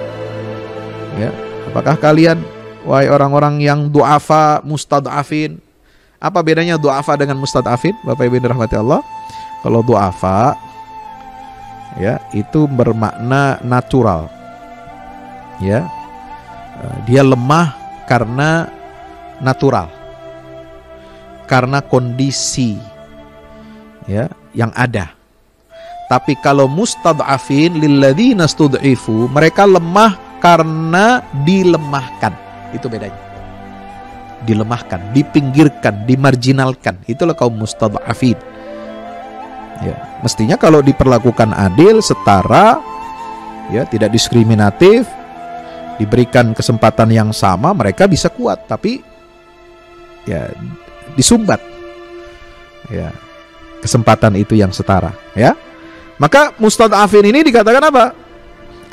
Ya, apakah kalian, wahai orang-orang yang du'afa, mustad'afin? Apa bedanya du'afa dengan mustad'afin, Bapak Ibu dirahmati Allah? Kalau du'afa, ya, itu bermakna natural. Ya, dia lemah karena natural, karena kondisi, ya, yang ada. Tapi kalau mustad'afin lilladzina stud'ifu, mereka lemah karena dilemahkan. Itu bedanya. Dilemahkan, dipinggirkan, dimarginalkan. Itulah kaum mustad'afin. Ya, mestinya kalau diperlakukan adil, setara, ya, tidak diskriminatif, diberikan kesempatan yang sama, mereka bisa kuat. Tapi ya disumbat, ya, kesempatan itu yang setara, ya. Maka mustad'afin ini dikatakan apa?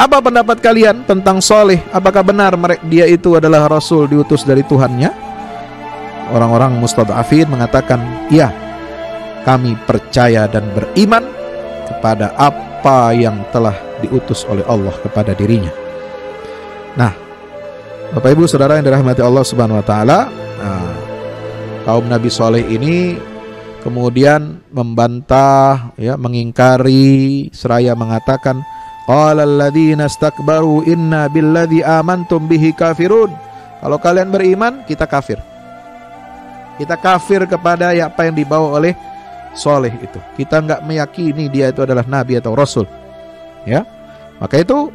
Apa pendapat kalian tentang Saleh? Apakah benar dia itu adalah Rasul diutus dari Tuhannya? Orang-orang mustad'afin mengatakan, iya, kami percaya dan beriman kepada apa yang telah diutus oleh Allah kepada dirinya. Nah, Bapak Ibu Saudara yang dirahmati Allah Subhanahu wa taala, kaum Nabi Soleh ini kemudian membantah, ya, mengingkari seraya mengatakan, qala alladzina istakbaru inna billadzi amantum bihi kafirun. Kalau kalian beriman, kita kafir. Kita kafir kepada apa yang dibawa oleh Soleh itu. Kita nggak meyakini dia itu adalah nabi atau rasul. Ya, maka itu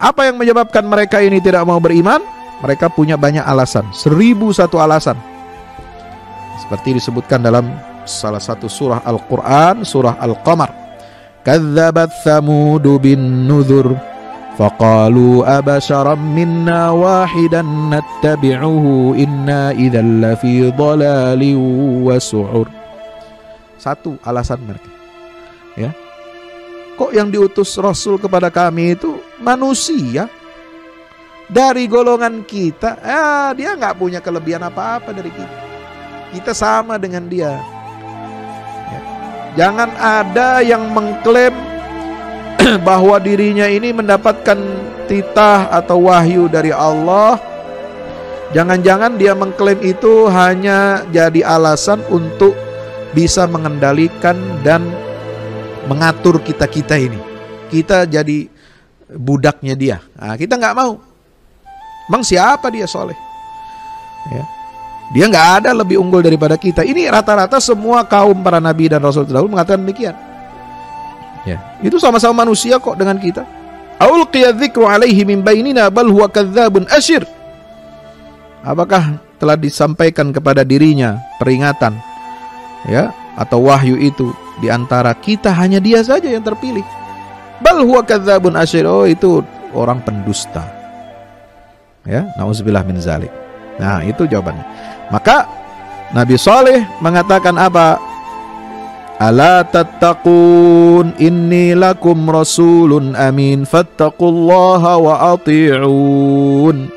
apa yang menyebabkan mereka ini tidak mau beriman? Mereka punya banyak alasan, 1001 alasan. Seperti disebutkan dalam salah satu surah Al-Quran, surah Al-Qamar. Kadzabat Tsamudu bin nuzur, faqalu abasharam minna wahidan nattabi'uhu inna idzal lafi dhalalin wa su'ur. Satu alasan mereka. Ya. Kok yang diutus Rasul kepada kami itu manusia dari golongan kita? Dia nggak punya kelebihan apa-apa dari kita. Kita sama dengan dia. Ya. Jangan ada yang mengklaim bahwa dirinya ini mendapatkan titah atau wahyu dari Allah. Jangan-jangan dia mengklaim itu hanya jadi alasan untuk bisa mengendalikan dan mengatur kita ini. Kita jadi budaknya dia. Kita nggak mau. Emang siapa dia Soleh? Ya. Dia nggak ada lebih unggul daripada kita. Ini rata-rata semua kaum para nabi dan rasul terdahulu mengatakan demikian. Ya, itu sama-sama manusia kok dengan kita. Aulqiya dzikru alaihi min bainina bal huwa kadzdzabun asyir. Apakah telah disampaikan kepada dirinya peringatan, ya, atau wahyu itu di antara kita, hanya dia saja yang terpilih. Bal huwa kadzdzabun asyir. Oh, itu orang pendusta. Ya, nauzubillah min zalik. Nah, itu jawabannya. Maka Nabi Saleh mengatakan apa? Ala tattaqun inni lakum rasulun amin fattaqullaha wa ati'un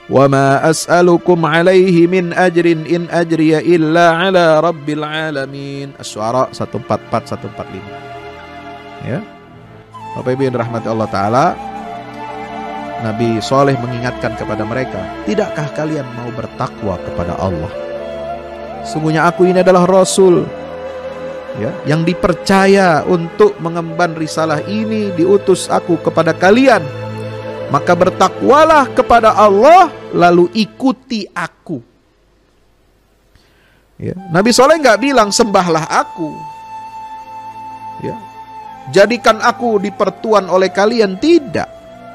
wa ma as'alukum alaihi min ajrin in ajriya illa ala rabbil alamin. Asy-Syu'ara 144 145. Ya. Bapak Ibu yang dirahmati Allah taala, Nabi Saleh mengingatkan kepada mereka, tidakkah kalian mau bertakwa kepada Allah? Sungguhnya aku ini adalah Rasul, ya, yang dipercaya untuk mengemban risalah ini, diutus aku kepada kalian. Maka bertakwalah kepada Allah, lalu ikuti aku. Ya. Nabi Saleh nggak bilang sembahlah aku, ya, jadikan aku dipertuan oleh kalian, tidak.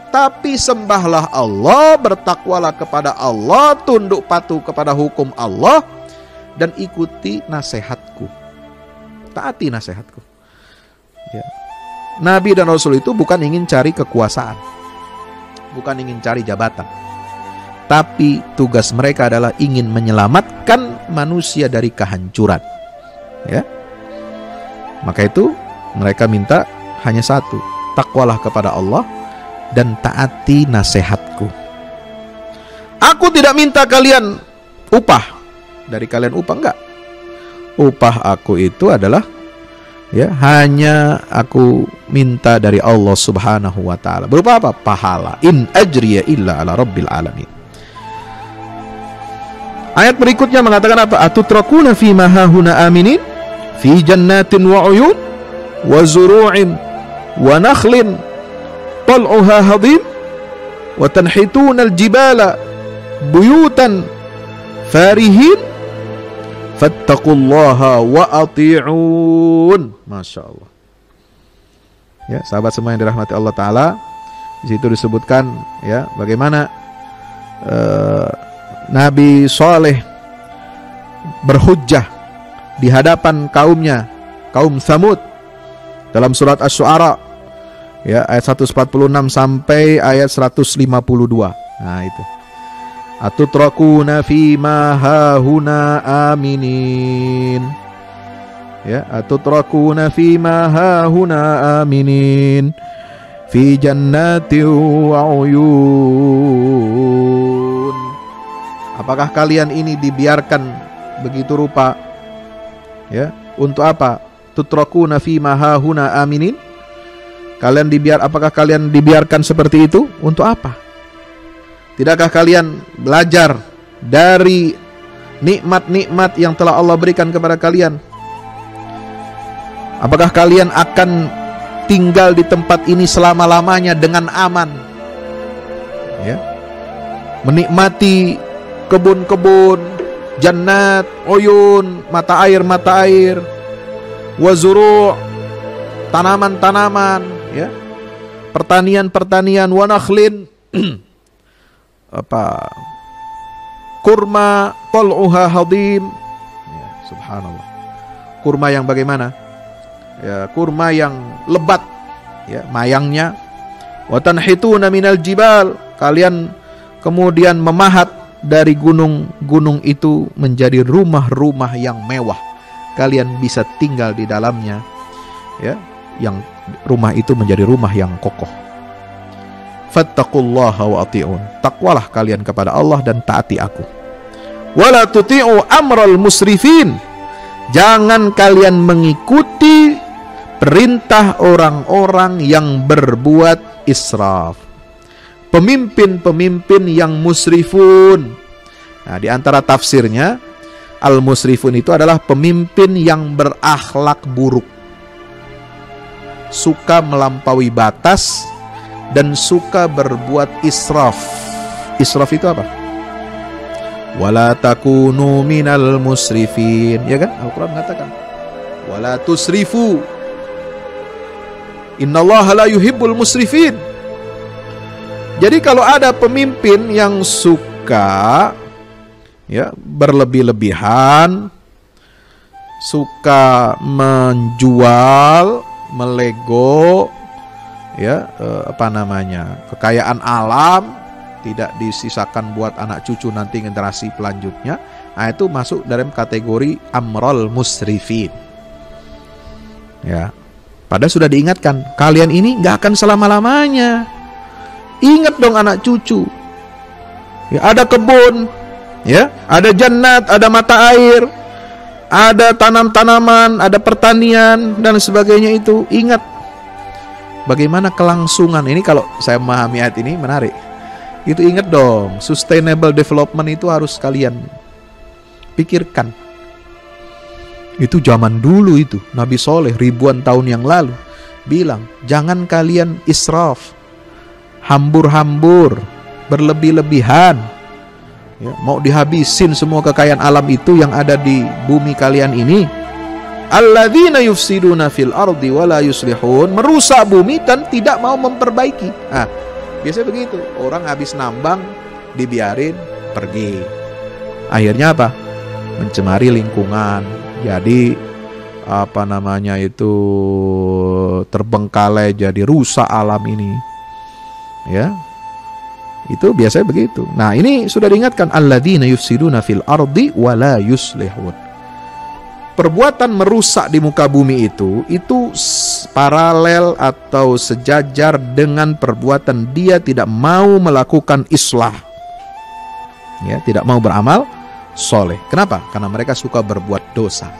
Tapi sembahlah Allah, bertakwalah kepada Allah, tunduk patuh kepada hukum Allah, dan ikuti nasihatku. Taati nasihatku. Ya. Nabi dan Rasul itu bukan ingin cari kekuasaan, bukan ingin cari jabatan, tapi tugas mereka adalah ingin menyelamatkan manusia dari kehancuran. Ya. Maka itu mereka minta hanya satu, takwalah kepada Allah dan taati nasihatku. Aku tidak minta kalian upah. Dari kalian upah, enggak. Upah aku itu adalah, ya, hanya aku minta dari Allah Subhanahu wa taala. Berupa apa? Pahala. In ajriya illa ala rabbil alamin. Ayat berikutnya mengatakan apa? Atutrakuna fi ma hahuna aminin fi jannatin wa uyun wa zuru'in wa nakhlin tal'uha hadim wa tanhituna al-jibala buyutan farihin fattaqullaha wa ati'un. Masya Allah. Ya, sahabat semua yang dirahmati Allah taala, di situ disebutkan, ya, bagaimana Nabi Saleh berhujjah di hadapan kaumnya, kaum Tsamud, dalam surat Asy-Syu'ara, ya, ayat 146 sampai ayat 152. Nah, itu. Atutrakuna fi ma hahuna aminin. Ya, atutrakuna fi ma hahuna aminin fi jannatin wa uyun. Apakah kalian ini dibiarkan begitu rupa? Ya, untuk apa? Tutrakuna fi ma hahuna aminin. Apakah kalian dibiarkan seperti itu? Untuk apa? Tidakkah kalian belajar dari nikmat-nikmat yang telah Allah berikan kepada kalian? Apakah kalian akan tinggal di tempat ini selama-lamanya dengan aman? Ya. Menikmati kebun-kebun, jannat, uyun, mata air, wazuru', tanaman-tanaman, ya. Pertanian-pertanian, wanakhlin, kurma, tal'uha hadim, ya, subhanallah. Kurma yang bagaimana? Ya, kurma yang lebat, ya, mayangnya. Wa tanhituna minal jibal, kalian kemudian memahat dari gunung-gunung itu menjadi rumah-rumah yang mewah. Kalian bisa tinggal di dalamnya, ya, yang rumah itu menjadi rumah yang kokoh. Fattaqullaha wa ati'un, takwalah kalian kepada Allah dan taati aku. Wala tuti'u amral musrifin, jangan kalian mengikuti perintah orang-orang yang berbuat israf, pemimpin-pemimpin yang musrifun. Nah, di antara tafsirnya, al-musrifun itu adalah pemimpin yang berakhlak buruk, suka melampaui batas dan suka berbuat israf. Israf itu apa? Wala takunu minal musrifin, ya kan? Al-Quran mengatakan wala tusrifu, innallaha la yuhibbul musrifin. Jadi kalau ada pemimpin yang suka, ya, berlebih-lebihan, suka menjual, melego, ya, kekayaan alam, tidak disisakan buat anak cucu nanti generasi pelanjutnya, nah itu masuk dalam kategori amral musrifin. Ya, padahal sudah diingatkan, kalian ini nggak akan selama-lamanya. Ingat dong anak cucu. Ya, ada kebun, ya, ada jannat, ada mata air, ada tanam-tanaman, ada pertanian dan sebagainya itu. Ingat bagaimana kelangsungan ini. Kalau saya memahami ayat ini menarik. Itu ingat dong, sustainable development itu harus kalian pikirkan. Itu zaman dulu itu, Nabi Soleh ribuan tahun yang lalu bilang, jangan kalian israf, hambur-hambur, berlebih-lebihan, ya, mau dihabisin semua kekayaan alam itu yang ada di bumi kalian ini. Alladzina yufsiduna fil ardi wala yuslihun, merusak bumi dan tidak mau memperbaiki. Nah, biasanya begitu, orang habis nambang dibiarin pergi. Akhirnya apa? Mencemari lingkungan. Jadi terbengkalai, jadi rusak alam ini. Ya. Itu biasanya begitu. Nah, ini sudah diingatkan, alladzina yufsiduna fil ardi wala yuslihun. Perbuatan merusak di muka bumi itu paralel atau sejajar dengan perbuatan dia tidak mau melakukan islah, ya, tidak mau beramal soleh. Kenapa? Karena mereka suka berbuat dosa,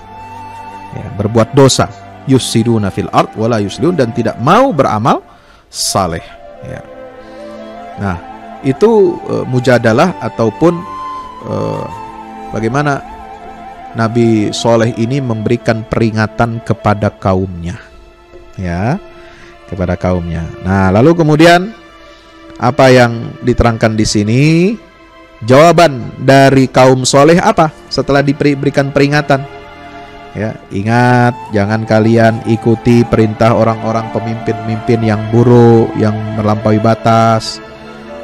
ya, berbuat dosa. Yufsiduna fil ard wala yuslihun, dan tidak mau beramal saleh, ya. Nah, itu mujadalah ataupun bagaimana Nabi Soleh ini memberikan peringatan kepada kaumnya, ya, kepada kaumnya. Nah, lalu kemudian apa yang diterangkan di sini? Jawaban dari kaum Soleh apa? Setelah diberikan peringatan, ya, ingat, jangan kalian ikuti perintah orang-orang pemimpin-pemimpin yang buruk, yang melampaui batas.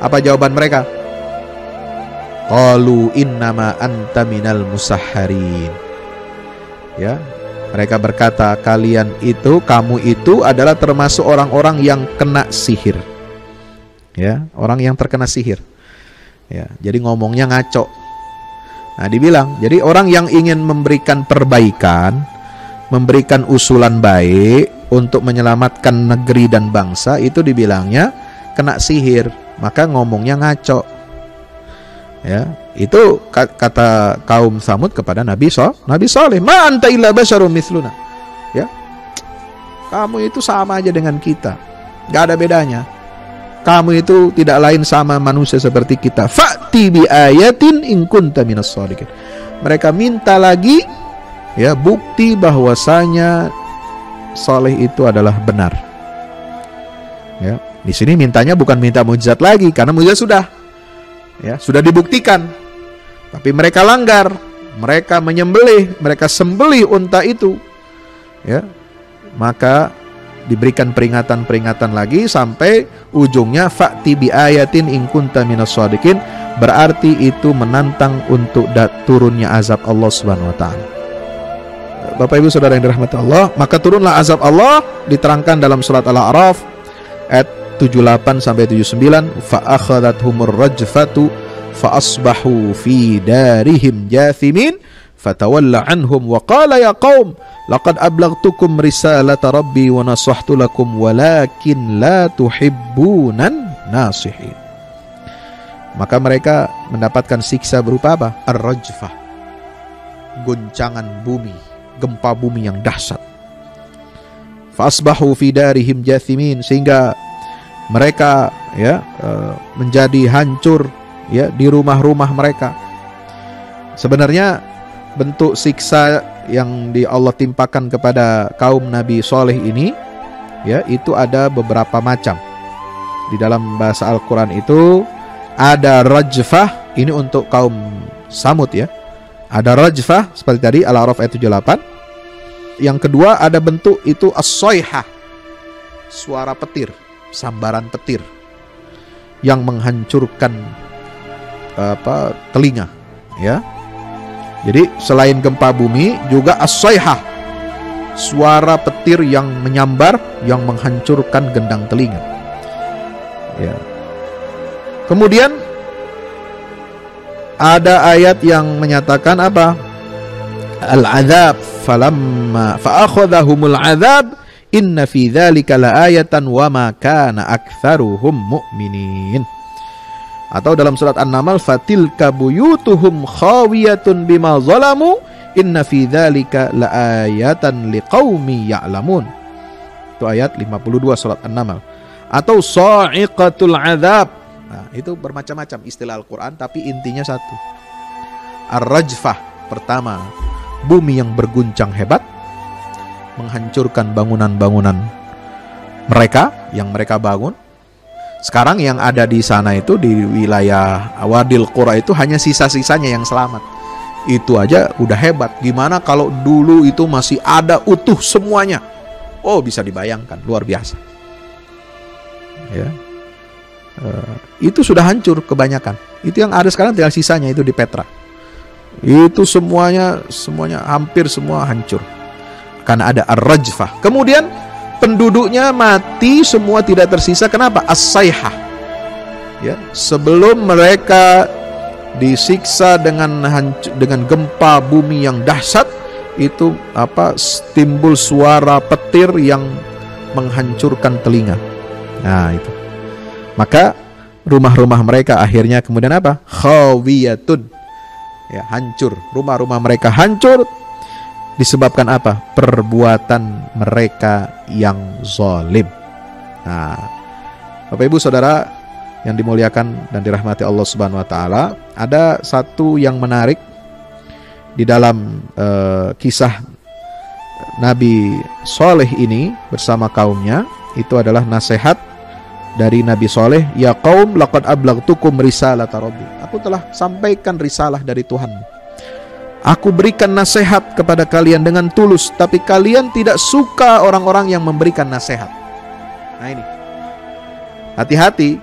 Apa jawaban mereka? Qalu innama anta minal musahharin. Ya, mereka berkata, kamu itu adalah termasuk orang-orang yang kena sihir. Ya, orang yang terkena sihir. Ya, jadi ngomongnya ngaco. Nah, dibilang, jadi orang yang ingin memberikan perbaikan, memberikan usulan baik untuk menyelamatkan negeri dan bangsa, itu dibilangnya kena sihir, maka ngomongnya ngaco. Ya, itu kata kaum Samud kepada Nabi Saleh, ma anta illa basyarum mithluna. Ya, kamu itu sama aja dengan kita, nggak ada bedanya. Kamu itu tidak lain sama manusia seperti kita. Fa'ti bi ayatin in kunta minas shadiqin. Mereka minta lagi ya bukti bahwasanya Saleh itu adalah benar. Ya, di sini mintanya bukan minta mukjizat lagi karena mukjizat sudah dibuktikan. Tapi mereka langgar, mereka menyembelih, mereka sembelih unta itu. Ya. Maka diberikan peringatan-peringatan lagi sampai ujungnya fa'ti bi ayatin in kunta minas shadiqin, berarti itu menantang untuk turunnya azab Allah Subhanahu wa taala. Bapak Ibu Saudara yang dirahmati Allah, maka turunlah azab Allah diterangkan dalam surat Al-A'raf ayat 78 sampai 79, fa akhadhathumur rajfatu fa asbahu fi darihim jathimin fatawalla anhum wa qala ya qaum laqad ablaghtukum risalata rabbi wa nasahtu lakum walakin la tuhibbunan nasihin. Maka mereka mendapatkan siksa berupa apa? Ar-rajfah, goncangan bumi, gempa bumi yang dahsyat. Fasbahu fi darihim jathimin, sehingga mereka menjadi hancur ya di rumah-rumah mereka. Sebenarnya bentuk siksa yang Allah timpakan kepada kaum Nabi Saleh ini ya itu ada beberapa macam. Di dalam bahasa Al-Quran itu ada rajfah, ini untuk kaum Samud ya. Ada rajfah seperti tadi Al-A'raf ayat 78. Yang kedua ada bentuk itu as-sayhah, suara petir, sambaran petir yang menghancurkan telinga ya. Jadi selain gempa bumi juga as-sayhah, suara petir yang menyambar yang menghancurkan gendang telinga. Ya. Kemudian ada ayat yang menyatakan apa? Al-'adzab falamma fa'akhadhahumul 'adzab inna fi dzalika laayatan wa ma kana aktsaruhum mu'minin. Atau dalam surat An-Naml fatilka buyutuhum khawiyatun bima zalamu inna fi dzalika laayatan liqaumi ya'lamun. Itu ayat 52 surat An-Naml. Atau sa'iqatul 'adzab. Nah, itu bermacam-macam istilah Al-Quran, tapi intinya satu. Ar-rajfah, pertama, bumi yang berguncang hebat, menghancurkan bangunan-bangunan mereka yang mereka bangun. Sekarang yang ada di sana itu di wilayah Wadil Qura itu hanya sisa-sisanya yang selamat. Itu aja udah hebat. Gimana kalau dulu itu masih ada utuh semuanya? Oh, bisa dibayangkan, luar biasa. Ya. Itu sudah hancur kebanyakan. Itu yang ada sekarang tinggal sisanya itu di Petra. Itu semuanya hampir semua hancur karena ada ar-rajfah. Kemudian penduduknya mati semua, tidak tersisa. Kenapa? As-sayhah. Ya, sebelum mereka disiksa dengan gempa bumi yang dahsyat, itu timbul suara petir yang menghancurkan telinga. Nah, itu. Maka rumah-rumah mereka akhirnya kemudian apa? Khawiyatun. Ya, hancur. Rumah-rumah mereka hancur disebabkan apa? Perbuatan mereka yang zalim. Nah, Bapak Ibu Saudara yang dimuliakan dan dirahmati Allah Subhanahu wa taala, ada satu yang menarik di dalam kisah Nabi Saleh ini bersama kaumnya. Itu adalah nasihat dari Nabi Saleh, ya qaum laqad ablaghtukum risalata rabbi. Aku telah sampaikan risalah dari Tuhanmu. Aku berikan nasihat kepada kalian dengan tulus, tapi kalian tidak suka orang-orang yang memberikan nasihat. Nah ini, hati-hati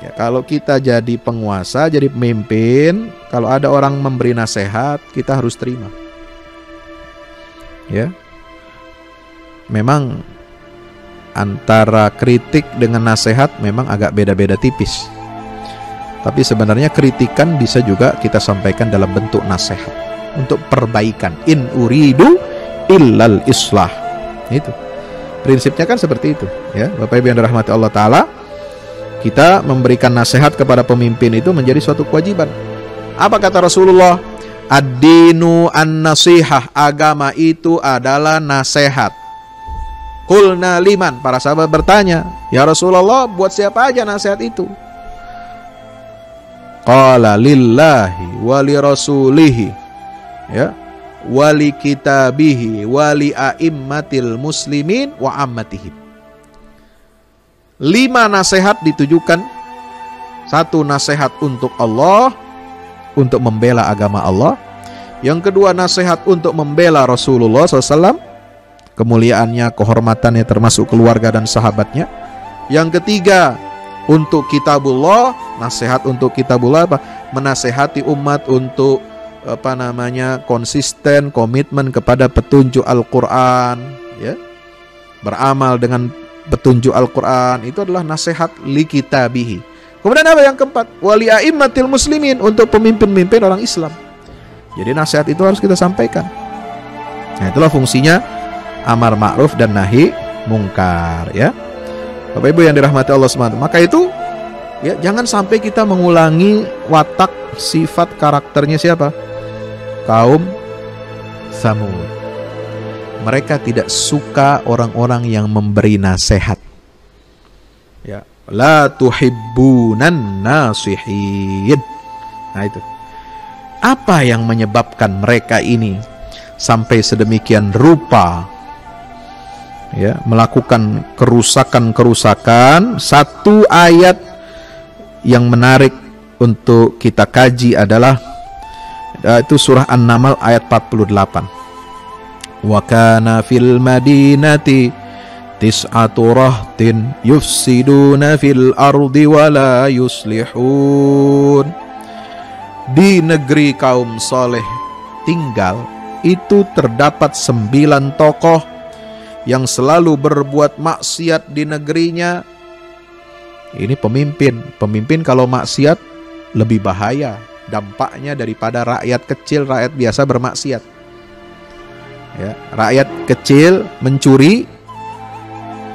ya, kalau kita jadi penguasa, jadi pemimpin, kalau ada orang memberi nasihat, kita harus terima. Ya, memang antara kritik dengan nasihat memang agak beda-beda tipis. Tapi sebenarnya kritikan bisa juga kita sampaikan dalam bentuk nasihat untuk perbaikan. In uridu illal islah. Itu prinsipnya kan seperti itu ya, Bapak Ibu yang dirahmati Allah Ta'ala. Kita memberikan nasihat kepada pemimpin itu menjadi suatu kewajiban. Apa kata Rasulullah? Ad-dinu an-nasihah. Agama itu adalah nasihat. Qulna liman, para sahabat bertanya, ya Rasulullah, buat siapa aja nasihat itu? Qala lillahi wali rasulihi, ya, wali kitabihi wali a'immatil muslimin wa ammatihim. 5 nasihat ditujukan. 1 nasihat untuk Allah, untuk membela agama Allah. Yang kedua nasihat untuk membela Rasulullah SAW, kemuliaannya, kehormatannya, termasuk keluarga dan sahabatnya. Yang ketiga untuk kitabullah, nasihat untuk kitabullah, menasehati umat untuk konsisten, komitmen kepada petunjuk Al-Quran, ya, beramal dengan petunjuk Al-Quran. Itu adalah nasihat li kitabihi. Kemudian apa yang keempat? Wali a'immatil muslimin, untuk pemimpin-pemimpin orang Islam. Jadi nasihat itu harus kita sampaikan. Nah, itulah fungsinya amar ma'ruf dan nahi mungkar, ya. Bapak Ibu yang dirahmati Allah SWT. Maka itu, ya, jangan sampai kita mengulangi watak, sifat, karakternya siapa? Kaum Tsamud. Mereka tidak suka orang-orang yang memberi nasihat. Ya, la tuhibbunan nasihin. Nah, itu. Apa yang menyebabkan mereka ini sampai sedemikian rupa, ya, melakukan kerusakan-kerusakan? Satu ayat yang menarik untuk kita kaji adalah itu surah An-Naml ayat 48. Wa kana fil madinati tis'atu rahtin yufsiduna fil ardi wa la yuslihun. Di negeri kaum soleh tinggal itu terdapat 9 tokoh yang selalu berbuat maksiat di negerinya. Ini pemimpin kalau maksiat lebih bahaya dampaknya daripada rakyat kecil, rakyat biasa bermaksiat. Ya, rakyat kecil mencuri,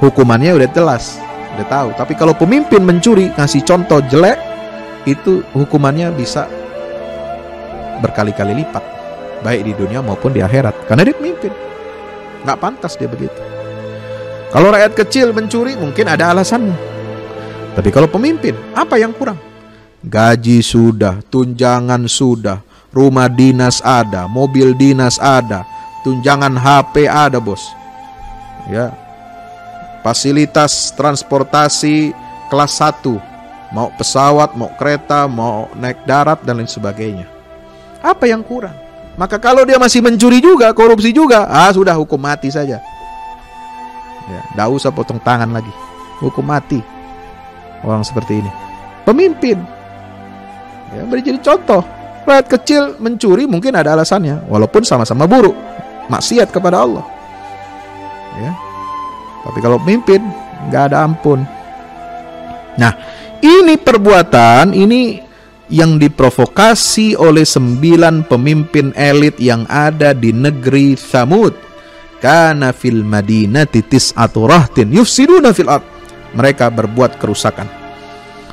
hukumannya udah jelas, udah tahu. Tapi kalau pemimpin mencuri, ngasih contoh jelek, itu hukumannya bisa berkali-kali lipat, baik di dunia maupun di akhirat, karena dia pemimpin. Nggak pantas dia begitu. Kalau rakyat kecil mencuri mungkin ada alasannya. Tapi kalau pemimpin, apa yang kurang? Gaji sudah, tunjangan sudah, rumah dinas ada, mobil dinas ada, tunjangan HP ada, bos. Ya. Fasilitas transportasi kelas 1, mau pesawat, mau kereta, mau naik darat dan lain sebagainya. Apa yang kurang? Maka kalau dia masih mencuri juga, korupsi juga, sudah hukum mati saja. Ya, tidak usah potong tangan lagi, hukum mati. Orang seperti ini, pemimpin, ya, beri jadi contoh. Rakyat kecil mencuri mungkin ada alasannya, walaupun sama-sama buruk, maksiat kepada Allah. Ya, tapi kalau pemimpin nggak ada ampun. Nah, ini perbuatan ini yang diprovokasi oleh 9 pemimpin elit yang ada di negeri Tsamud. Kana fil madinati tis'atu rahtin yufsiduna fil ard. Mereka berbuat kerusakan,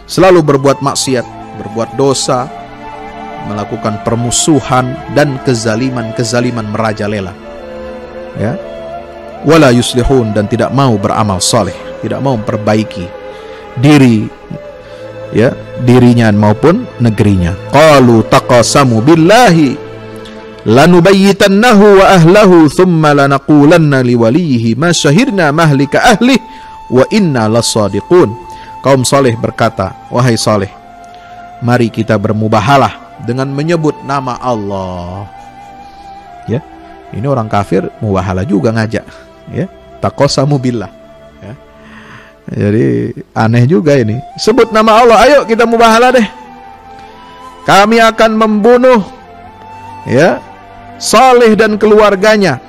selalu berbuat maksiat, berbuat dosa, melakukan permusuhan dan kezaliman merajalela. Ya. Wala yuslihun, dan tidak mau beramal saleh, tidak mau memperbaiki diri, ya, dirinya maupun negerinya. Qalu taqasamu billahi lanubayyitannahu wa ahlahu thumma lanaqulanna liwalihi ma syahidna mahlika ahlih wa inna lasadiqun. Kaum saleh berkata, wahai saleh, mari kita bermubahalah dengan menyebut nama Allah. Ya, ini orang kafir mubahalah juga ngajak, ya, taqasamu billah. Jadi aneh juga ini. Sebut nama Allah, ayo kita mubahalah deh. Kami akan membunuh, ya, Saleh dan keluarganya.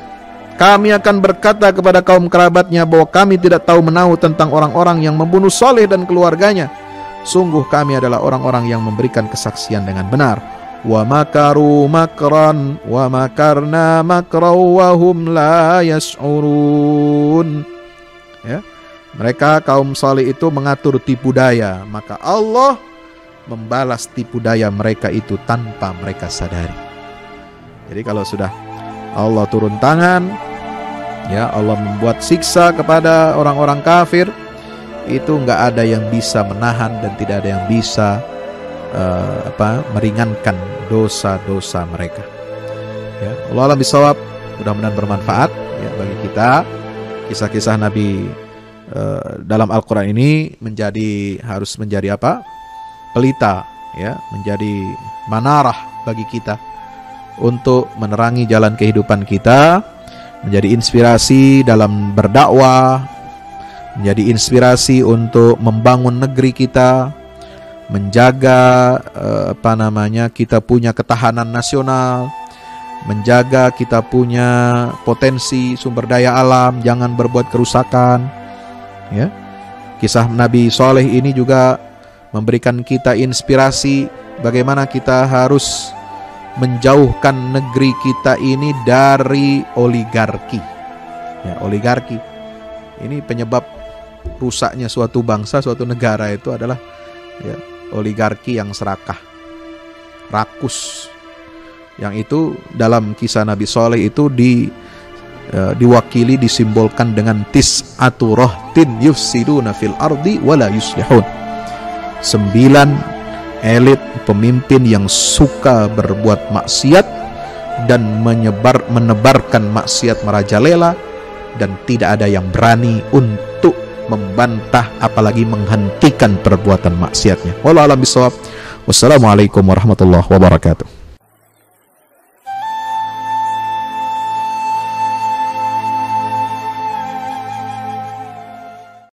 Kami akan berkata kepada kaum kerabatnya bahwa kami tidak tahu menahu tentang orang-orang yang membunuh Saleh dan keluarganya. Sungguh kami adalah orang-orang yang memberikan kesaksian dengan benar. Wa makaru makran wa makarna makran wa hum la yash'urun. Ya. Mereka kaum saleh itu mengatur tipu daya, maka Allah membalas tipu daya mereka itu tanpa mereka sadari. Jadi kalau sudah Allah turun tangan, Ya, Allah membuat siksa kepada orang-orang kafir, itu nggak ada yang bisa menahan dan tidak ada yang bisa meringankan dosa-dosa mereka. Ya, Allah alam bisawab. Mudah-mudahan bermanfaat ya bagi kita. Kisah-kisah Nabi dalam Al-Quran ini harus menjadi apa? Pelita, ya, menjadi manarah bagi kita untuk menerangi jalan kehidupan kita, menjadi inspirasi dalam berdakwah, menjadi inspirasi untuk membangun negeri kita, menjaga kita punya ketahanan nasional, menjaga kita punya potensi sumber daya alam, jangan berbuat kerusakan. Ya, kisah Nabi Soleh ini juga memberikan kita inspirasi bagaimana kita harus menjauhkan negeri kita ini dari oligarki. Ya, oligarki ini penyebab rusaknya suatu bangsa, suatu negara itu adalah ya, oligarki yang serakah, rakus. Yang itu dalam kisah Nabi Soleh itu diwakili, disimbolkan dengan tis'atu rahtin yufsiduna fil ardi wala yuslihun. 9 elit pemimpin yang suka berbuat maksiat dan menebarkan maksiat merajalela, dan tidak ada yang berani untuk membantah apalagi menghentikan perbuatan maksiatnya. Wallahu a'lam bishawab. Wassalamualaikum warahmatullahi wabarakatuh.